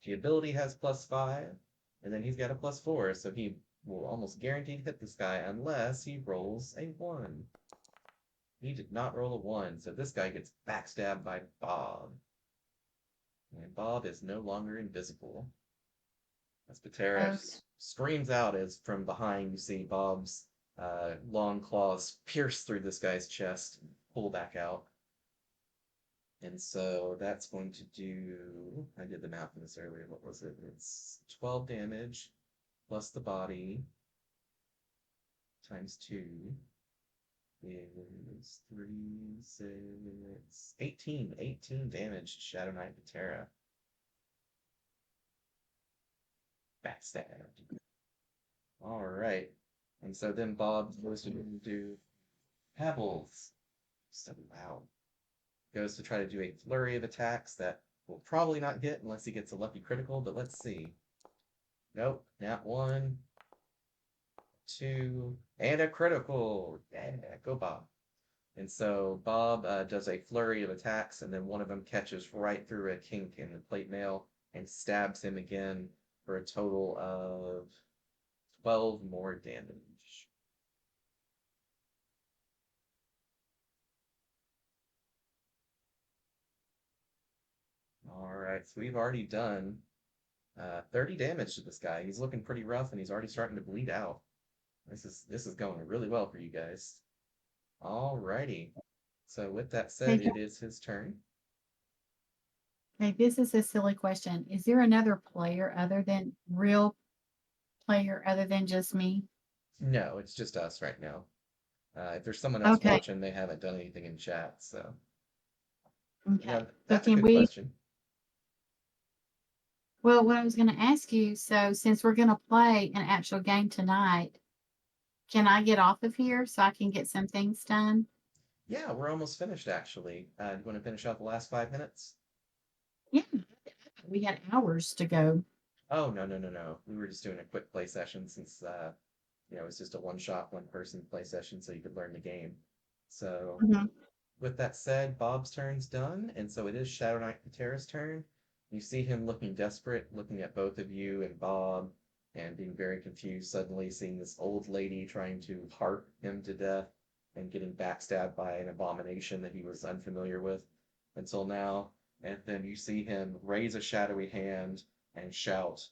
The ability has +5, and then he's got a +4, so he will almost guaranteed hit this guy unless he rolls a 1. He did not roll a 1, so this guy gets backstabbed by Bob. And Bob is no longer invisible. As Patera Okay. screams out as from behind you see Bob's long claws pierce through this guy's chest, pull back out. And so that's going to do. I did the math on this earlier. What was it? It's 12 damage plus the body times 2 is 3, 6, 18. 18 damage to Shadow Knight Patera. Backstab. All right. And so then Bob goes to do Pebbles. So loud. Goes to try to do a flurry of attacks that will probably not hit unless he gets a lucky critical, but let's see. Nope, nat 1, 2, and a critical. Yeah, go Bob. And so Bob does a flurry of attacks, and then one of them catches right through a kink in the plate mail and stabs him again for a total of 12 more damage. All right, so we've already done 30 damage to this guy. He's looking pretty rough, and he's already starting to bleed out. This is going really well for you guys. All righty. So with that said, Okay, it is his turn. okay, this is a silly question. Is there another player other than real player other than just me? No, it's just us right now. If there's someone else Okay, watching, they haven't done anything in chat. So okay. yeah, So that's a can good we, question. well, what I was going to ask you, so since we're going to play an actual game tonight, can I get off of here so I can get some things done? Yeah, we're almost finished actually. You want to finish out the last 5 minutes? Yeah, we had hours to go. Oh no no no no. We were just doing a quick play session since it's just a one shot, one person play session, so you could learn the game. So Mhm. with that said, Bob's turn's done, and so it is Shadow Knight Patera's turn. You see him looking desperate, looking at both of you and Bob, and being very confused, suddenly seeing this old lady trying to heart him to death and getting backstabbed by an abomination that he was unfamiliar with until now. And then you see him raise a shadowy hand and shout,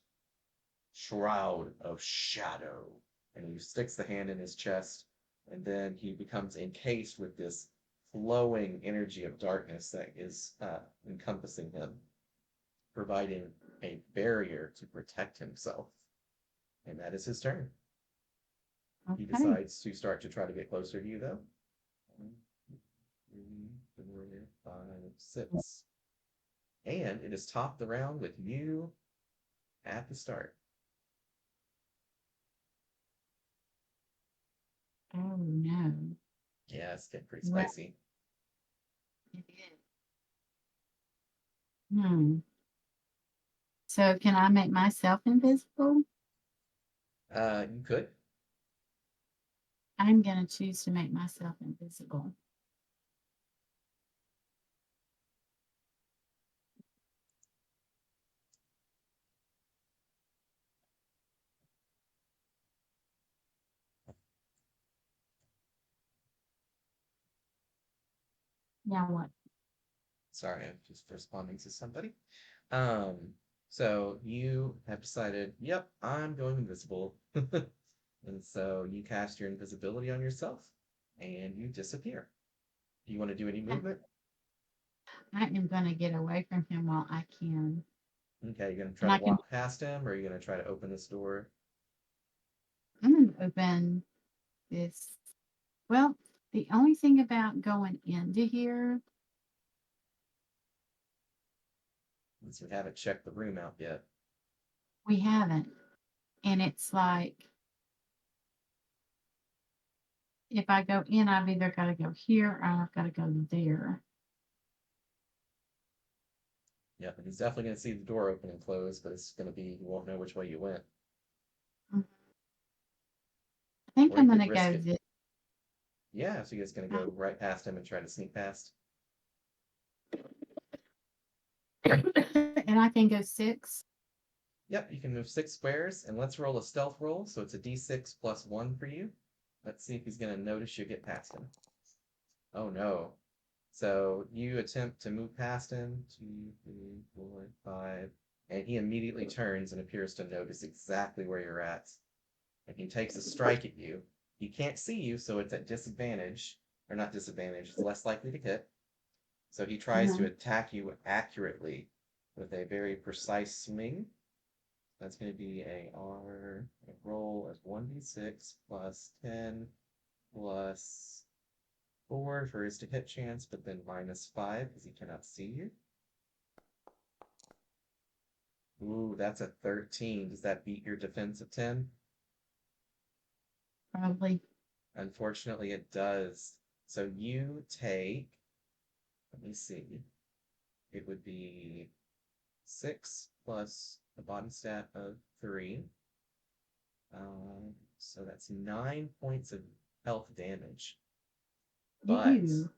shroud of shadow. And he sticks the hand in his chest, and then he becomes encased with this flowing energy of darkness that is encompassing him, providing a barrier to protect himself. And that is his turn. He Okay. decides to start to try to get closer to you, though. 1, 2, 3, 4, 5, 6. And it is topped the round with you at the start. Oh no. Yeah, it's getting pretty Well, spicy. it is. Hmm. So can I make myself invisible? You could. I'm gonna choose to make myself invisible. Now what? Sorry, I'm just responding to somebody. Um, so you have decided, yep, I'm going invisible. And so you cast your invisibility on yourself and you disappear. Do you want to do any movement? I am gonna get away from him while I can. Okay, you're gonna try And to I can walk past him, or you're gonna try to open this door. I'm gonna open this. Well, the only thing about going into here, Since we haven't checked the room out yet. we haven't. And it's like if I go in, I've either got to go here or I've got to go there. Yep, and he's definitely gonna see the door open and close, but it's gonna be, he won't know which way you went. I think Or he I'm could gonna risk go it. this. Yeah, so you're just gonna go right past him and try to sneak past. And I can go 6. Yep, you can move 6 squares, and let's roll a stealth roll. So it's a d6 plus 1 for you. Let's see if he's going to notice you get past him. Oh no. So you attempt to move past him. 2, 3, 4, 5. And he immediately turns and appears to notice exactly where you're at. And he takes a strike at you. He can't see you, so it's at disadvantage. Or not disadvantage, it's less likely to hit. So he tries to Uh-huh. attack you accurately with a very precise swing. That's going to be a roll as 1d6 plus 10 plus 4 for his to hit chance, but then minus 5 because he cannot see you. Ooh, that's a 13. Does that beat your defense of 10? Probably. Unfortunately, it does. So you take, let me see, it would be 6 plus a bottom stat of 3. So that's 9 points of health damage. But You.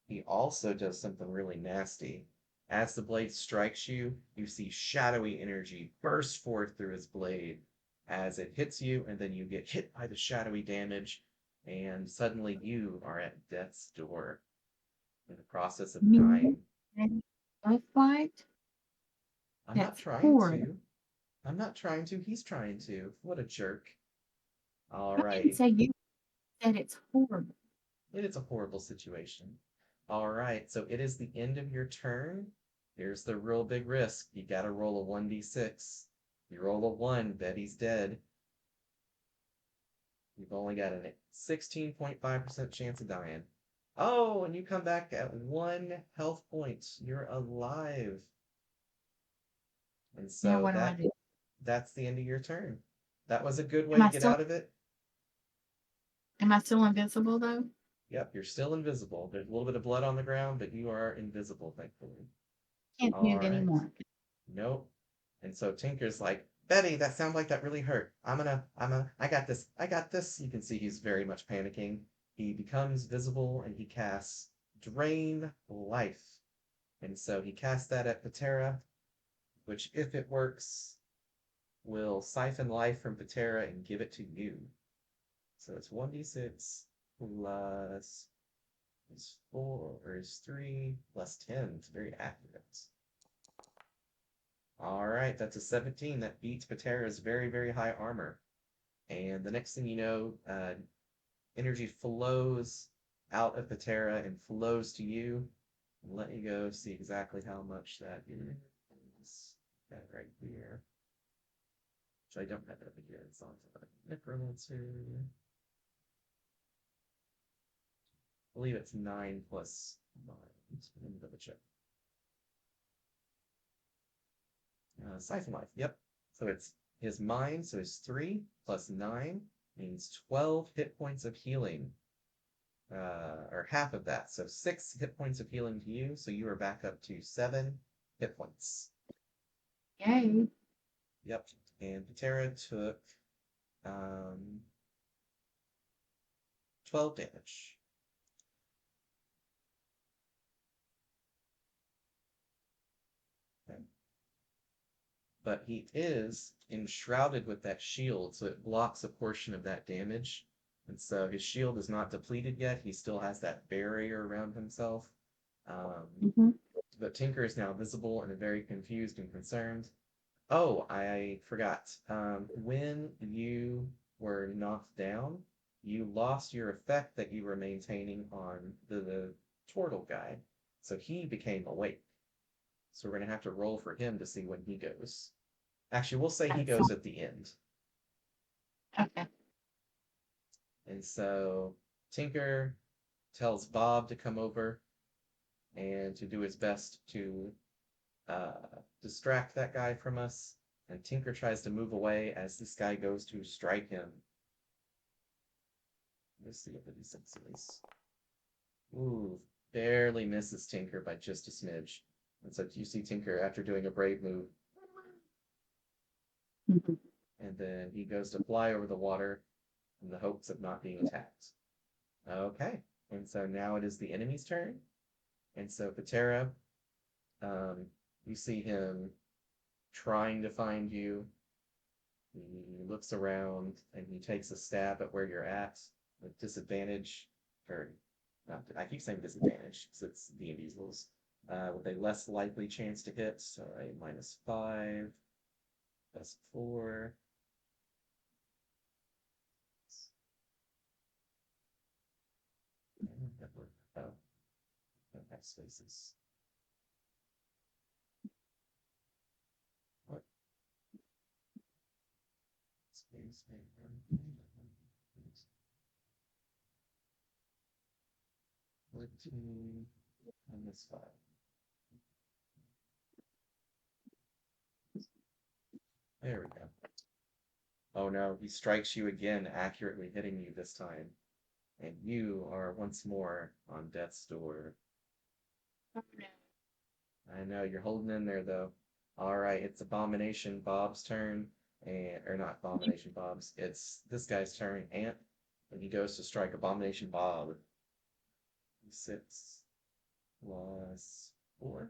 he also does something really nasty. As the blade strikes you, you see shadowy energy burst forth through his blade as it hits you, and then you get hit by the shadowy damage, and suddenly you are at death's door in the process of Me. dying. And both fight. I'm not That's trying horrid. to. I'm not trying to. He's trying to. What a jerk. All I didn't right. say you said it's horrible. It is a horrible situation. All right, so it is the end of your turn. Here's the real big risk. You gotta roll a 1d6. You roll a 1, Betty's dead. You've only got a 16.5% chance of dying. Oh, and you come back at 1 health point. You're alive. And Now so what do I do? that's the end of your turn. That was a good way Am to I get still out of it. invincible though? Yep, you're still invisible. There's a little bit of blood on the ground, but you are invisible, thankfully. Can't All move right. anymore. Nope. And so Tinker's like, Betty, that sounded like that really hurt. I got this. I got this. You can see he's very much panicking. He becomes visible and he casts Drain Life. And so he casts that at Patera, which, if it works, will siphon life from Patera and give it to you. So it's 1d6 plus is 4 or is 3 plus 10. It's very accurate. All right, that's a 17. That beats Patera's very, very high armor. And the next thing you know, energy flows out of Patera and flows to you. Let me go see exactly how much that is. That right here. Which I don't have it over here. It's on necromancer. I believe it's 9 plus 9. Let me double check. Siphon life. Yep. So it's his mind. So it's 3 plus 9 means 12 hit points of healing. Or half of that. So 6 hit points of healing to you. So you are back up to 7 hit points. Yay. Yep. And Patera took um, 12 damage. Okay. But he is enshrouded with that shield, so it blocks a portion of that damage. And so his shield is not depleted yet. He still has that barrier around himself. Um, Hmm. but Tinker is now visible and very confused and concerned. Oh, I forgot. When you were knocked down, you lost your effect that you were maintaining on the turtle guy. So he became awake. So we're going to have to roll for him to see when he goes. Actually, we'll say he That's goes at the end. okay. And so Tinker tells Bob to come over and to do his best to uh, distract that guy from us. And Tinker tries to move away as this guy goes to strike him. Let's see what the d6 is. Ooh, barely misses Tinker by just a smidge. And so you see Tinker after doing a brave move, Mhm. and then he goes to fly over the water in the hopes of not being attacked. Okay, and so now it is the enemy's turn. And so Patera, um, you see him trying to find you. He looks around and he takes a stab at where you're at with disadvantage, or not, I keep saying disadvantage because it's D&D's rules, with a less likely chance to hit, so a -5, +4. Oh, don't have spaces. What? Space, 14, -5. There we go. Oh no, he strikes you again, accurately hitting you this time. And you are once more on death's door. I know you're holding in there though. All right, it's Abomination Bob's turn, and or not Abomination Bob's. It's this guy's turn, Ant, and he goes to strike Abomination Bob. 6 plus 4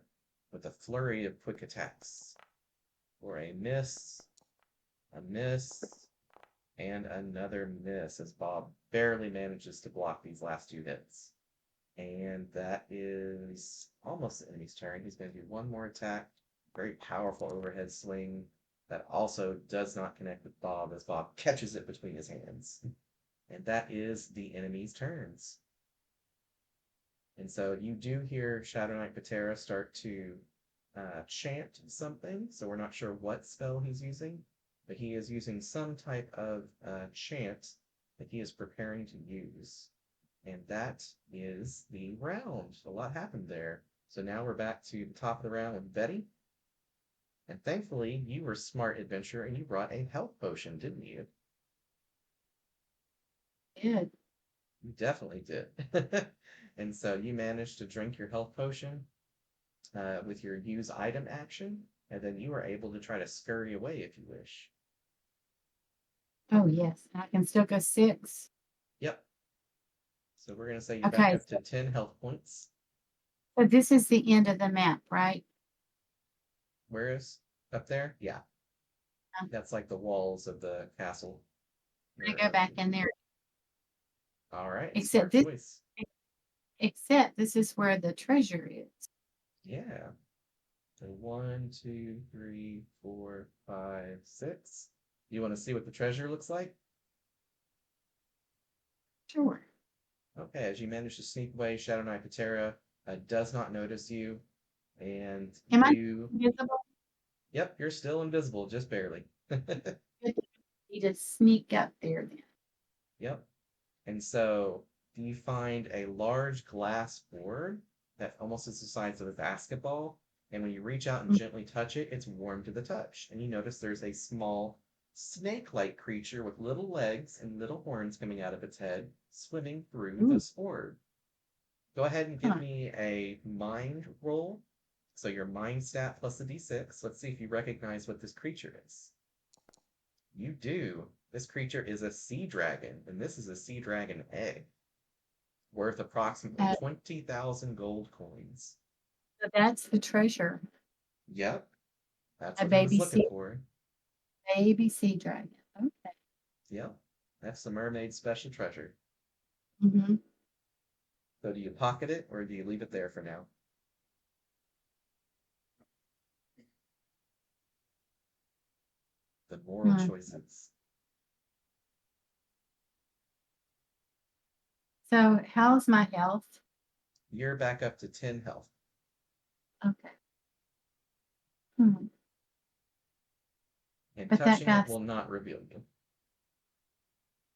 with a flurry of quick attacks for a miss, and another miss as Bob barely manages to block these last 2 hits. And that is almost the enemy's turn. He's going to do one more attack. Very powerful overhead swing that also does not connect with Bob as Bob catches it between his hands. And that is the enemy's turns. And so you do hear Shadow Knight Patera start to chant something. So we're not sure what spell he's using, but he is using some type of chant that he is preparing to use. And that is the round. A lot happened there. So now we're back to the top of the round with Betty. And thankfully, you were smart adventurer and you brought a health potion, didn't you? Good. You definitely did. And so you managed to drink your health potion with your use item action, and then you are able to try to scurry away if you wish. Oh, yes. And I can still go 6. Yep. So we're going to say you're back Okay. up to 10 health points. So this is the end of the map, right? Where is up there? Yeah. I'm That's like the walls of the castle. gonna Or, go back in there. all right, Except smart this, choice. except this is where the treasure is. Yeah. So one, two, three, four, five, six. You want to see what the treasure looks like? Sure. Okay, as you manage to sneak away, Shadow Knight Patera does not notice you, and Am I you, invisible? yep, you're still invisible, just barely. Good. Need to sneak up there then. Yep. And so you find a large glass board that almost is the size of a basketball. And when you reach out and Mm. gently touch it, it's warm to the touch. And you notice there's a small snake like creature with little legs and little horns coming out of its head swimming through Ooh, this board. Go ahead and give huh. me a mind roll. So your mind stat plus a d6. Let's see if you recognize what this creature is. You do. This creature is a sea dragon, and this is a sea dragon egg worth approximately Uh, 20,000 gold coins. so that's the treasure. Yep, that's A what he was baby looking sea, for. baby sea dragon. Okay. Yep, that's the mermaid's special treasure. Mm-hmm. So do you pocket it or do you leave it there for now? The moral Hmm. choices. So how's my health? You're back up to 10 health, Okay. Hmm. and But that touching it guy's will not reveal you.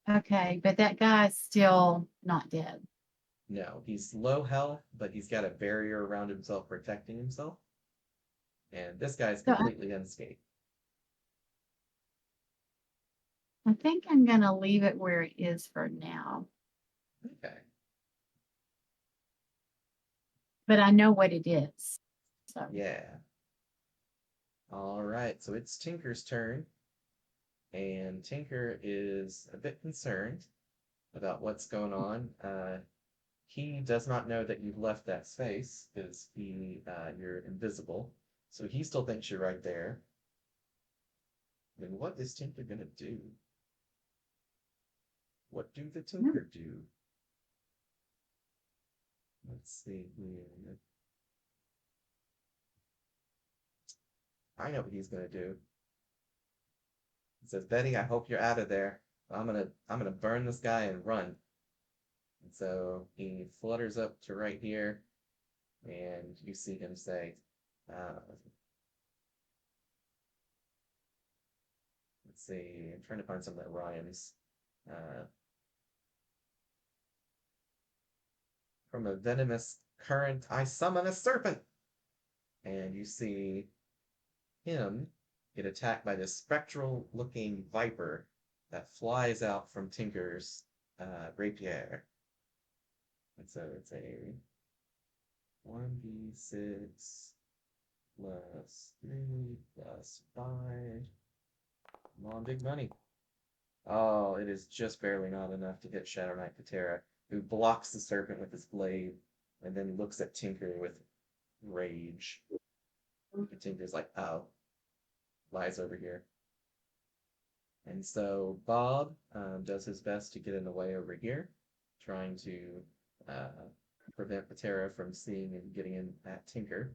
okay, but that guy's still not dead. No, he's low health, but he's got a barrier around himself protecting himself. And this guy's So completely unscathed. I think I'm gonna leave it where it is for now. Okay. But I know what it is. So Yeah. All right. So it's Tinker's turn, and Tinker is a bit concerned about what's going on. He does not know that you've left that space because you're invisible, so he still thinks you're right there. Then what is Tinker gonna do? What do the hmm, Tinker do? Let's see here. I know what he's gonna do. He says, "Betty, I hope you're out of there. I'm gonna burn this guy and run." And so he flutters up to right here, and you see him say, let's see, I'm trying to find something that rhymes. Uh, from a venomous current, I summon a serpent. And you see him get attacked by this spectral looking viper that flies out from Tinker's rapier. And so it's a 1d6 plus 3 plus 5. Come on, big money. Oh, it is just barely not enough to hit Shadow Knight Patera, who blocks the serpent with his blade and then looks at Tinker with rage. And Tinker's like, oh, lies over here. And so Bob does his best to get in the way over here, trying to uh, prevent Patera from seeing and getting in at Tinker.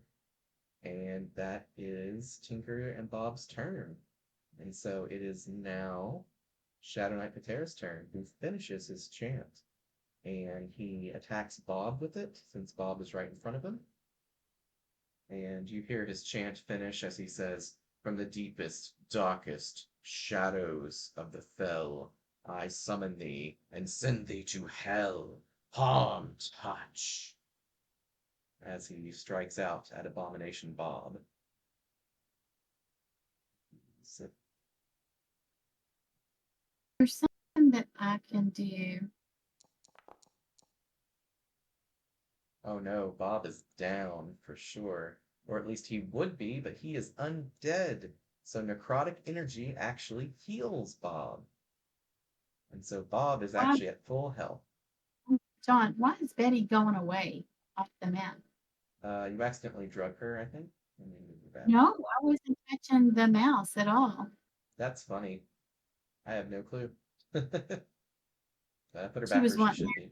And that is Tinker and Bob's turn. And so it is now Shadow Knight Patera's turn, who finishes his chant. And he attacks Bob with it, since Bob is right in front of him. And you hear his chant finish as he says, "From the deepest, darkest shadows of the fell, I summon thee and send thee to hell. Palm touch," as he strikes out at Abomination Bob. So, there's something that I can do. oh no, Bob is down for sure. Or at least he would be, but he is undead. So necrotic energy actually heals Bob. And so Bob is Why, actually at full health. John, why is Betty going away off the map? You accidentally drug her, I think. Let me move her back. No, I wasn't touching the mouse at all. That's funny. I have no clue. I put her She back was where she wanting, should be.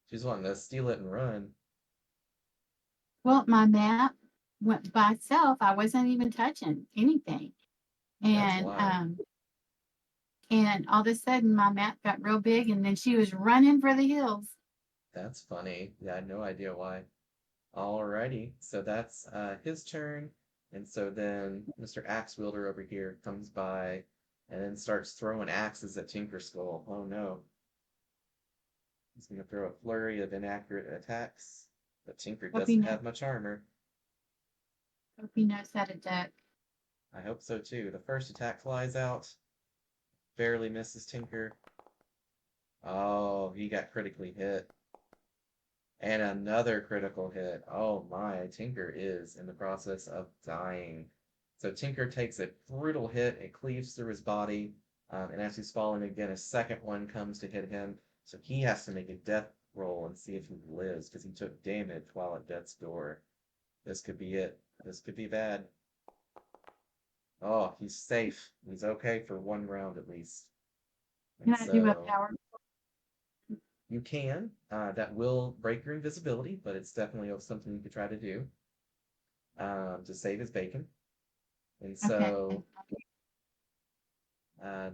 She's wanting to steal it and run. well, my map. went by itself. I wasn't even touching anything. That's And wild. um and all of a sudden my map got real big and then she was running for the hills. That's funny. Yeah, I had no idea why. Alrighty, so that's his turn, and so then Mr. Axe Wielder over here comes by and then starts throwing axes at Tinker Skull. Oh no, he's gonna throw a flurry of inaccurate attacks, but Tinker Hope he doesn't knows have much armor. hope he knows how to duck. I hope so too. The first attack flies out, barely misses Tinker. Oh, he got critically hit. And another critical hit. Oh my, Tinker is in the process of dying. So Tinker takes a brutal hit. It cleaves through his body. And as he's falling again, a second one comes to hit him. So he has to make a death roll and see if he lives because he took damage while at death's door. This could be it. This could be bad. Oh, he's safe. He's okay for one round at least. Can And I do a so power? you can. That will break your invisibility, but it's definitely something you could try to do. To save his bacon. And Okay. so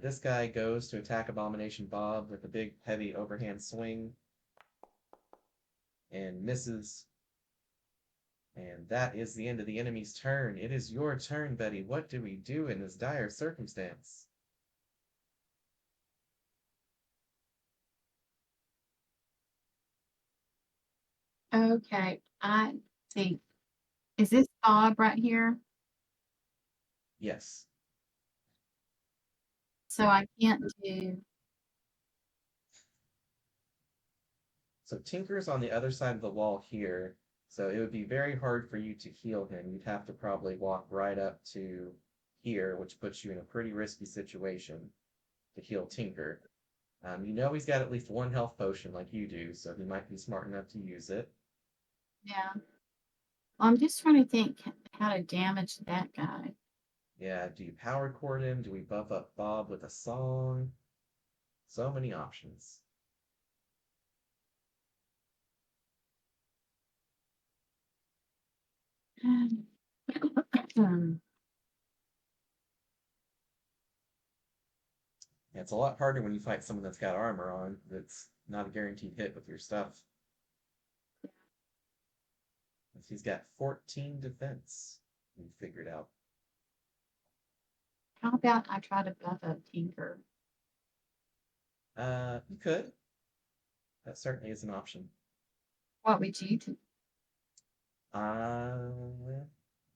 this guy goes to attack Abomination Bob with a big, heavy overhand swing and misses. And that is the end of the enemy's turn. It is your turn, Betty. What do we do in this dire circumstance? Okay. I think is this Bob right here? Yes. So I can't do So Tinker's on the other side of the wall here. So it would be very hard for you to heal him. You'd have to probably walk right up to here, which puts you in a pretty risky situation to heal Tinker. You know he's got at least one health potion like you do, so he might be smart enough to use it. yeah. Well, I'm just trying to think how to damage that guy. Yeah, do you power chord him? Do we buff up Bob with a song? So many options. Um, Yeah, it's a lot harder when you fight someone that's got armor on, that's not a guaranteed hit with your stuff. He's got 14 defense, we figured out. how about I try to buff up Tinker? You could. That certainly is an option. What would you do? Uh,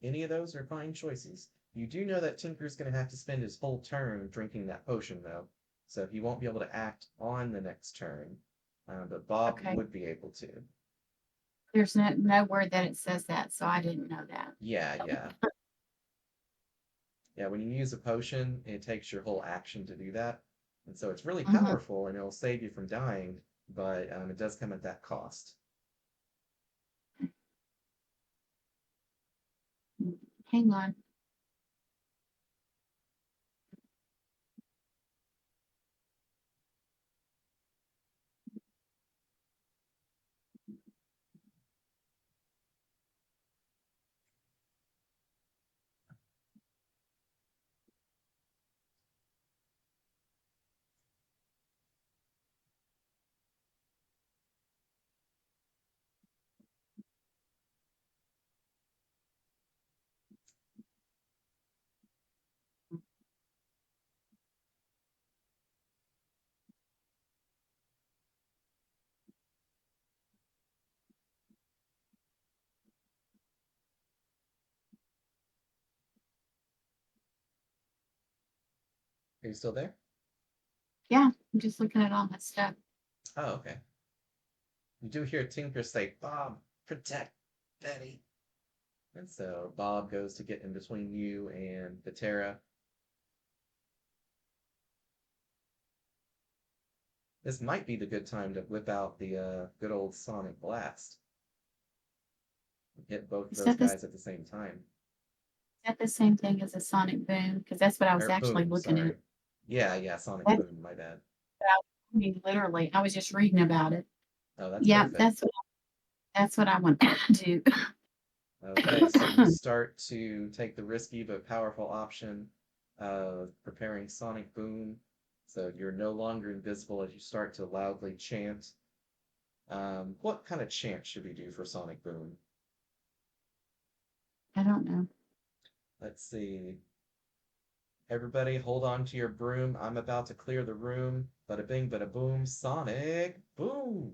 any of those are fine choices. You do know that Tinker's going to have to spend his whole turn drinking that potion, though, so he won't be able to act on the next turn. But Bob Okay. would be able to. There's no word that it says that, so I didn't know that. Yeah, yeah. Yeah, when you use a potion, it takes your whole action to do that. And so it's really Hmm. powerful and it'll save you from dying, but it does come at that cost. Hang on. Are you still there? Yeah, I'm just looking at all my stuff. Oh, okay. You do hear Tinker say, Bob, protect Betty. And so Bob goes to get in between you and Patera. This might be the good time to whip out the good old Sonic Blast and hit both of Is those that guys at the same time. the same thing as a sonic boom? Because that's what I was Or actually boom, looking at. sorry. Yeah, yeah, Sonic That's Boom, my bad. I mean, literally, I was just reading about it. Oh, that's Yeah, perfect. that's what I want to do. Okay, so you start to take the risky but powerful option of preparing Sonic Boom. So you're no longer invisible as you start to loudly chant. What kind of chant should we do for Sonic Boom? I don't know. Let's see. Everybody hold on to your broom. I'm about to clear the room. Bada bing, bada boom. Sonic Boom.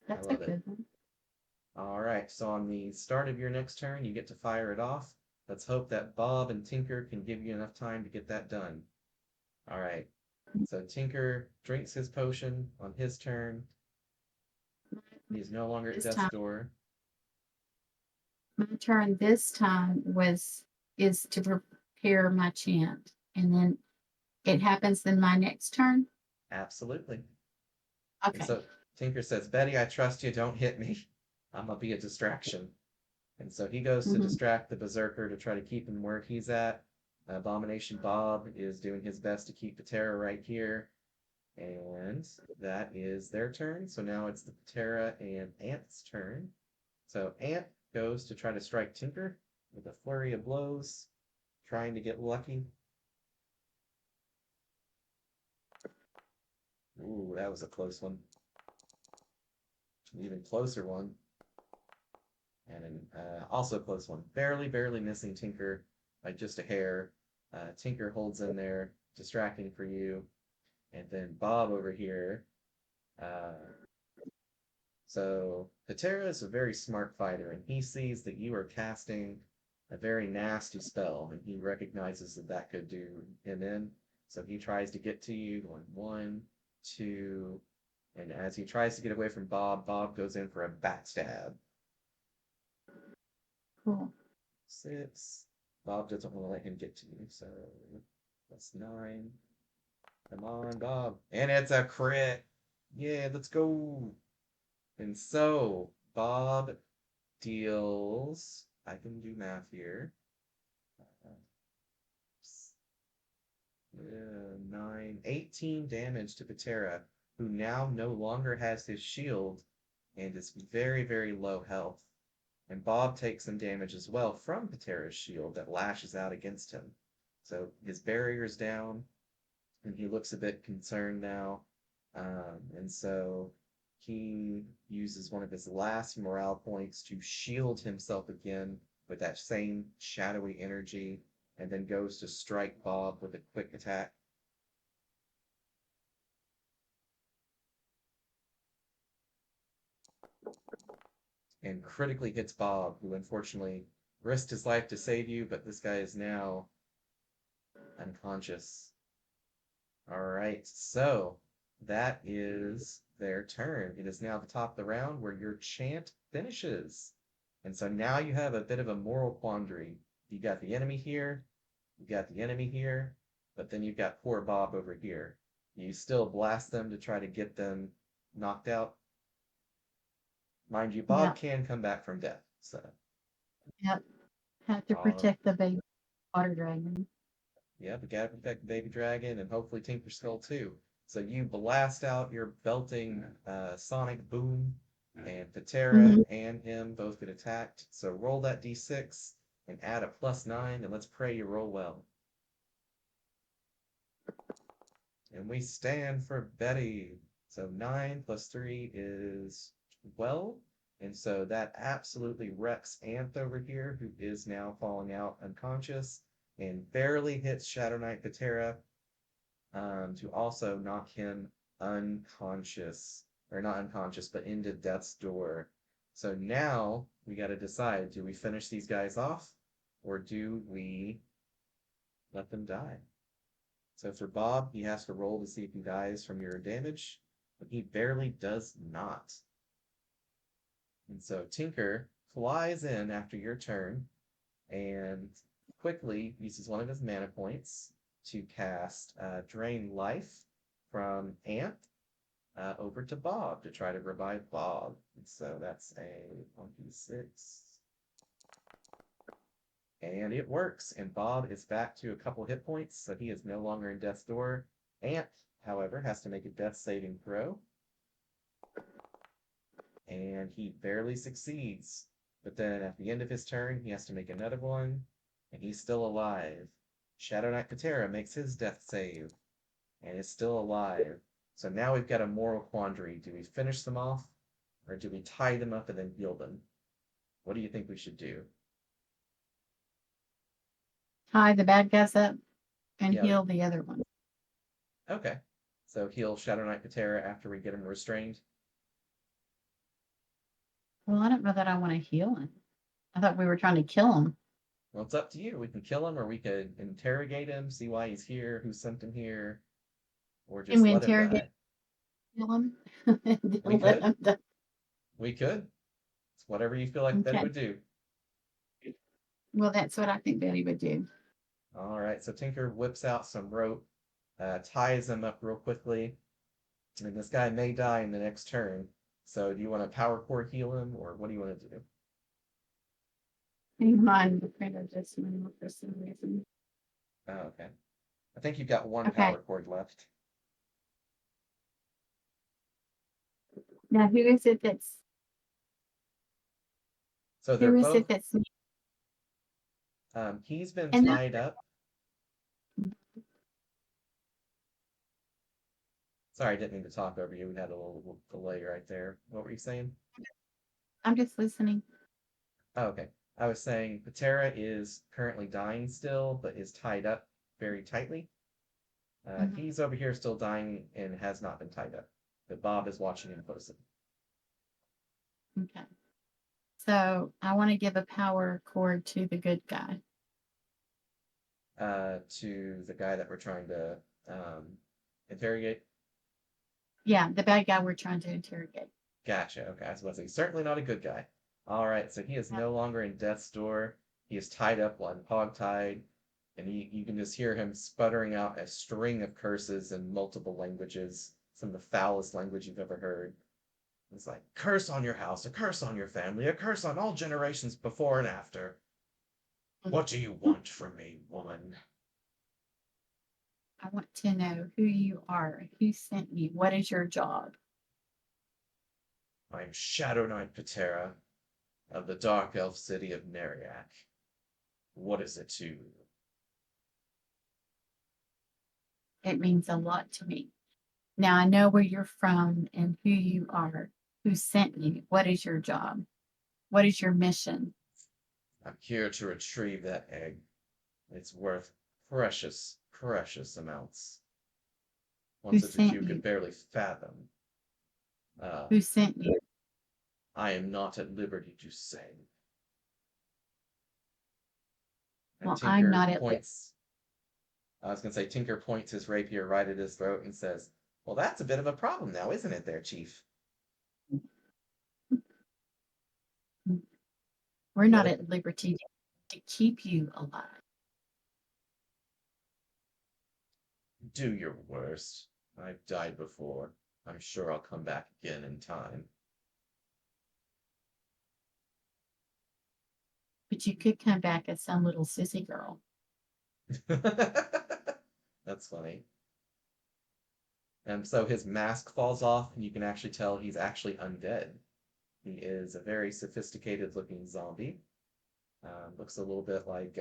I That's a love it. good one. All right, so on the start of your next turn, you get to fire it off. Let's hope that Bob and Tinker can give you enough time to get that done. All right, so Tinker drinks his potion on his turn. He's no longer at This death's time, door. my turn this time was is to prepare my chant, and then it happens in my next turn. Absolutely. And Okay. so Tinker says, Betty, I trust you. Don't hit me. I'm going to be a distraction. And so he goes to Hmm. distract the Berserker to try to keep him where he's at. Abomination Bob is doing his best to keep Patera right here. And that is their turn. So now it's the Patera and Ant's turn. So Ant goes to try to strike Tinker with a flurry of blows, trying to get lucky. Ooh, that was a close one. An even closer one. And an also close one. Barely, barely missing Tinker by just a hair. Tinker holds in there, distracting for you. And then Bob over here. Uh, so Patera is a very smart fighter, and he sees that you are casting a very nasty spell, and he recognizes that that could do him in. So he tries to get to you, going one, two, and as he tries to get away from Bob, Bob goes in for a backstab. Cool. Six. Bob doesn't want to let him get to you, so that's nine. Come on, Bob. And it's a crit. Yeah, let's go. And so Bob deals. I can do math here. Uh, 18 damage to Patera, who now no longer has his shield and is very, very low health. And Bob takes some damage as well from Patera's shield that lashes out against him. So his barrier's down, and he looks a bit concerned now. And so he uses one of his last morale points to shield himself again with that same shadowy energy, and then goes to strike Bob with a quick attack. And critically hits Bob, who unfortunately risked his life to save you, but this guy is now unconscious. All right, so that is their turn. It is now the top of the round where your chant finishes. And so now you have a bit of a moral quandary. You got the enemy here, you got the enemy here, but then you've got poor Bob over here. You still blast them to try to get them knocked out. Mind you, Bob Yep. can come back from death. So, Yep. Have to uh, protect the baby water dragon. yeah, we gotta protect the baby dragon and hopefully Tinker Skull too. So you blast out your belting sonic boom, and Patera Hmm. and him both get attacked. So roll that d6 and add a +9, and let's pray you roll well. And we stand for Betty. So 9 plus 3 is 12. And so that absolutely wrecks Anth over here, who is now falling out unconscious, and barely hits Shadow Knight Patera, to also knock him unconscious, or not unconscious, but into death's door. So now we got to decide, do we finish these guys off or do we let them die? So for Bob, he has to roll to see if he dies from your damage, but he barely does not. And so Tinker flies in after your turn and quickly uses one of his mana points to cast Drain Life from Ant over to Bob to try to revive Bob. And so that's a 1d6. And it works. And Bob is back to a couple hit points, so he is no longer in death's door. Ant, however, has to make a death saving throw. And he barely succeeds. But then at the end of his turn, he has to make another one, and he's still alive. Shadow Knight Patera makes his death save, and is still alive. So now we've got a moral quandary. Do we finish them off, or do we tie them up and then heal them? What do you think we should do? Tie the bad guys up and Yeah, heal the other one. okay. So heal Shadow Knight Patera after we get him restrained. Well, I don't know that I want to heal him. I thought we were trying to kill him. Well, it's up to you. We can kill him, or we could interrogate him, see why he's here, who sent him here, or Can just we let him interrogate die. him? And We then let could. him die. We could. It's whatever you feel like Betty Okay. would do. Well, that's what I think Betty would do. All right, so Tinker whips out some rope, ties him up real quickly, and this guy may die in the next turn. So do you want to power core heal him, or what do you want to do? Hang on, I'm afraid I just went off for some reason. Oh, okay. I think you've got one Okay. power cord left. Now, So they're who is both. it that's He's been and that, tied up. Sorry, I didn't mean to talk over you. We had a little delay right there. What were you saying? I'm just listening. Oh, okay. I was saying Patera is currently dying still, but is tied up very tightly. Mhm. He's over here still dying and has not been tied up, but Bob is watching him closely. Okay. So I want to give a power cord to the good guy. To the guy that we're trying to interrogate. Yeah, the bad guy we're trying to interrogate. Gotcha. Okay, I was about to say certainly not a good guy. All right, so he is no longer in death's door. He is tied up, one hog-tied, and you can just hear him sputtering out a string of curses in multiple languages, some of the foulest language you've ever heard. It's like, curse on your house, a curse on your family, a curse on all generations before and after. What do you want from me, woman? I want to know who you are, who sent you, what is your job? I'm Shadow Knight Patera of the Dark Elf city of Neriak. What is it to you? It means a lot to me. Now I know where you're from and who you are, who sent you, what is your job, what is your mission, I'm here to retrieve that egg. It's worth precious, precious amounts. who Once a sent few you, could barely fathom. Uh, who sent you. I am not at liberty to say. And Well, I'm Tinker not at liberty. points. I was going to say, Tinker points his rapier right at his throat and says, well, that's a bit of a problem now, isn't it, there, Chief? We're Get not it? at liberty to keep you alive. Do your worst. I've died before. I'm sure I'll come back again in time. But you could come back as some little sissy girl. That's funny. And so his mask falls off, and you can actually tell he's actually undead. He is a very sophisticated looking zombie. Looks a little bit like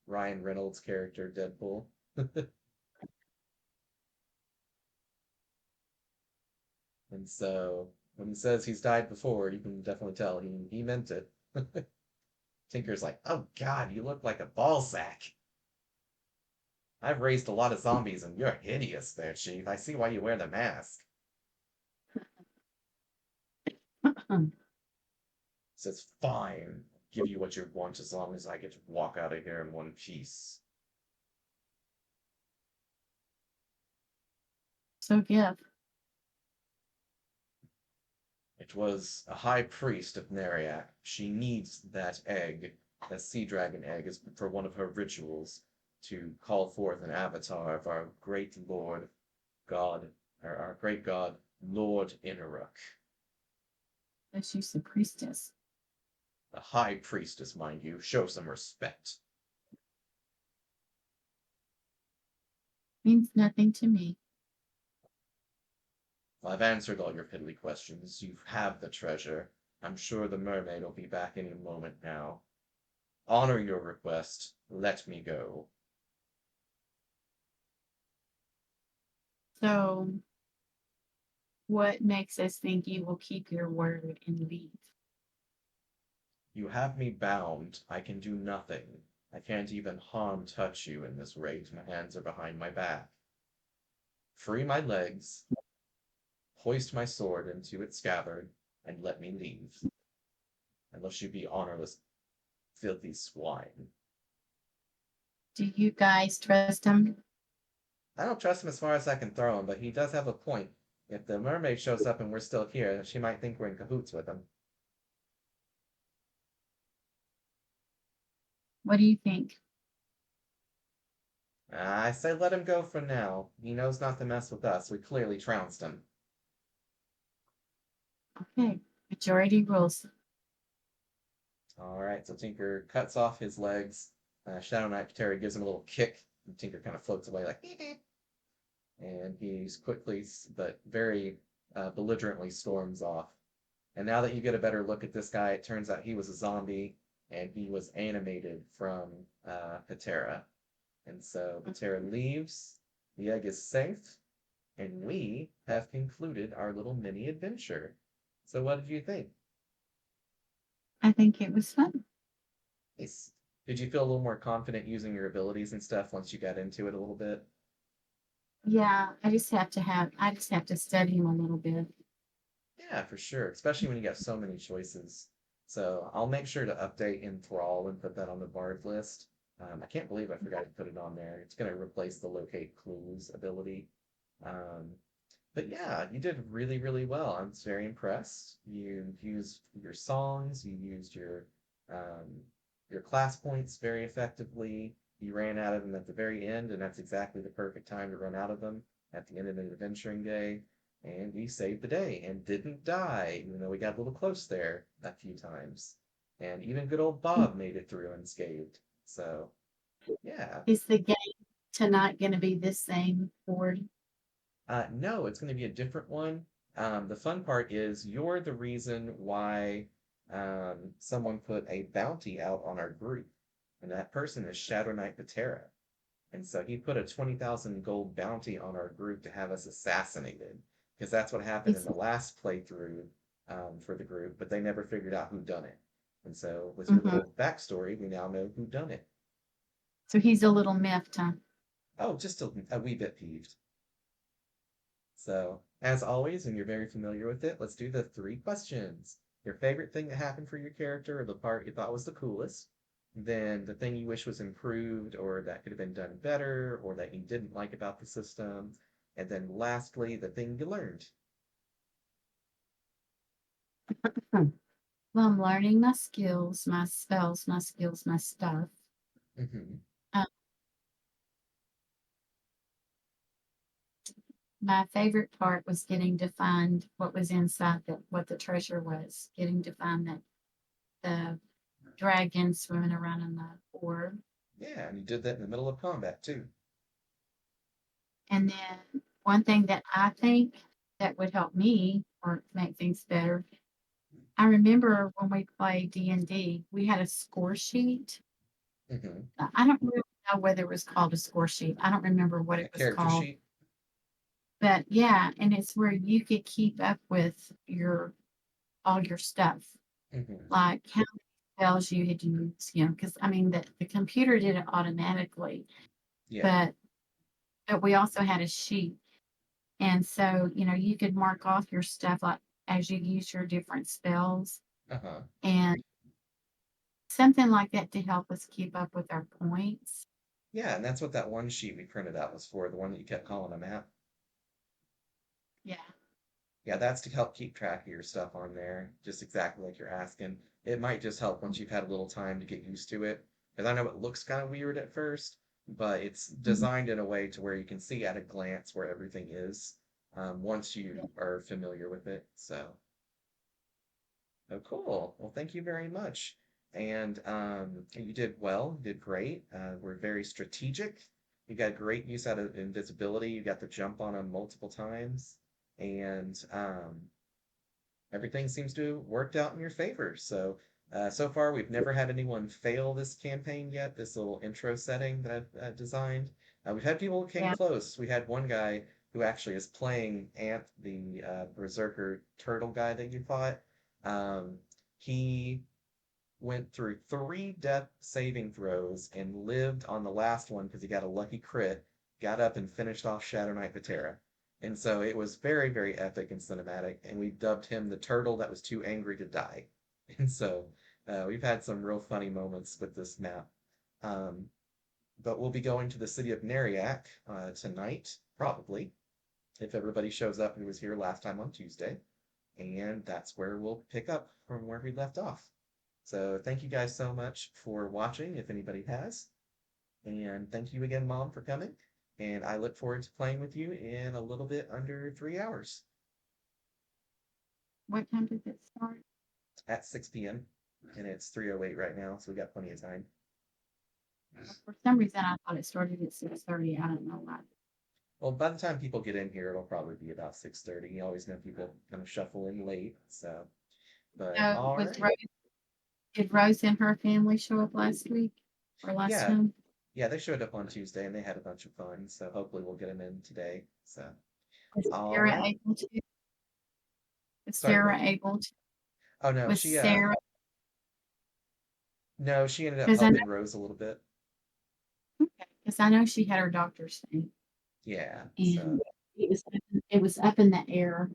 Ryan Reynolds' character, Deadpool. And so when he says he's died before, you can definitely tell he meant it. Tinker's like, oh God, you look like a ball sack. I've raised a lot of zombies and you're hideous there, Chief. I see why you wear the mask. Says, fine, give you what you want as long as I get to walk out of here in one piece. So give. It was a high priest of Neriak. She needs that egg, that sea dragon egg, is for one of her rituals to call forth an avatar of our great lord, god, or our great god, Lord Inaruk. She's the priestess. The high priestess, mind you. Show some respect. Means nothing to me. I've answered all your piddly questions. You have the treasure. I'm sure the mermaid will be back any moment now. Honor your request. Let me go. So, what makes us think you will keep your word and leave? You have me bound. I can do nothing. I can't even harm touch you in this rage. My hands are behind my back. Free my legs, hoist my sword into its scabbard, and let me leave. Unless you be honorless, filthy swine. Do you guys trust him? I don't trust him as far as I can throw him, but he does have a point. If the mermaid shows up and we're still here, she might think we're in cahoots with him. What do you think? I say let him go for now. He knows not to mess with us. We clearly trounced him. Okay, majority rules. All right, so Tinker cuts off his legs. Shadow Knight Terry gives him a little kick, and Tinker kind of floats away like, and he's quickly but very belligerently storms off. And now that you get a better look at this guy, it turns out he was a zombie and he was animated from Patera. And so Patera leaves, the egg is safe, and we have concluded our little mini adventure. So, what did you think? I think it was fun. Nice. Did you feel a little more confident using your abilities and stuff once you got into it a little bit? Yeah, I just have to study him a little bit. Yeah, for sure. Especially when you got so many choices. So I'll make sure to update Enthrall and put that on the Bard list. I can't believe I forgot to put it on there. It's going to replace the Locate Clues ability. Um, but yeah, you did really, really well. I'm very impressed. You used your songs, you used um, your class points very effectively. You ran out of them at the very end, and that's exactly the perfect time to run out of them at the end of an adventuring day. And we saved the day and didn't die, even though we got a little close there a few times. And even good old Bob made it through unscathed. So, yeah. Is the game tonight going to be the same board? No, it's going to be a different one. The fun part is you're the reason why someone put a bounty out on our group, and that person is Shadow Knight Patera. And so he put a 20,000 gold bounty on our group to have us assassinated, because that's what happened in He's, the last playthrough for the group, but they never figured out who done it. And so with your mhm. little backstory, we now know who done it. So he's a little miffed, huh? Oh, just a wee bit peeved. So, as always, and you're very familiar with it, let's do the three questions. Your favorite thing that happened for your character, or the part you thought was the coolest, then the thing you wish was improved, or that could have been done better, or that you didn't like about the system, and then lastly, the thing you learned. Hmm. Well, I'm learning my skills, my spells, my skills, my stuff. Hmm. Uh, my favorite part was getting to find what was inside what the treasure was, getting to find that the dragon swimming around in the orb. Yeah, and you did that in the middle of combat too. And then one thing that I think that would help me or make things better. I remember when we played D&D, we had a score sheet. Hmm. I don't really know whether it was called a score sheet. I don't remember what A it was character called. sheet. But yeah, and it's where you could keep up with your all your stuff, Hmm. like how many spells you had used, because I mean the computer did it automatically, Yeah. but we also had a sheet. And so, you could mark off your stuff like as you use your different spells Uh-huh. and something like that to help us keep up with our points. Yeah, and that's what that one sheet we printed out was for, the one that you kept calling a map. Yeah. Yeah, that's to help keep track of your stuff on there, just exactly like you're asking. It might just help once you've had a little time to get used to it. Because I know it looks kind of weird at first, but it's Mhm. designed in a way to where you can see at a glance where everything is once Yeah. you are familiar with it. So, oh, cool. Well, thank you very much. And you did well, you did great. We're very strategic. You got great use out of invisibility. You got the jump on them multiple times. And everything seems to have worked out in your favor. So, so far we've never had anyone fail this campaign yet. This little intro setting that I've designed. We've had people who came Yeah. close. We had one guy who actually is playing Ant, the berserker turtle guy that you fought. Um, he went through three death saving throws and lived on the last one because he got a lucky crit, got up and finished off Shadow Knight Vatera. And so it was very, very epic and cinematic, and we dubbed him the turtle that was too angry to die. And so we've had some real funny moments with this map. Um, but we'll be going to the city of Neriak tonight, probably, if everybody shows up who was here last time on Tuesday. And that's where we'll pick up from where we left off. So thank you guys so much for watching, if anybody has. And thank you again, Mom, for coming. And I look forward to playing with you in a little bit under 3 hours What time does it start? at 6 p.m. And it's 3:08 right now, so we got plenty of time. For some reason, I thought it started at 6:30. I don't know why. Well, by the time people get in here, it'll probably be about 6:30. You always know people kind of shuffle in late, so. But So all was right. Rose, did Rose and her family show up last week or last Yeah, time? yeah, they showed up on Tuesday and they had a bunch of fun, so hopefully we'll get them in today. So, Was all Sarah right. able to? Was Sorry, Sarah what? able to? Oh no, Was she Sarah? no, she ended up Because I know, helping Rose a little bit. because I know she had her doctor's thing, Yeah, and so it was up in the air.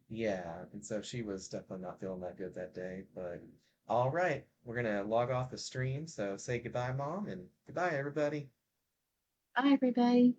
yeah, and so she was definitely not feeling that good that day. But all right, we're gonna log off the stream. So say goodbye, Mom, and goodbye, everybody. Bye, everybody.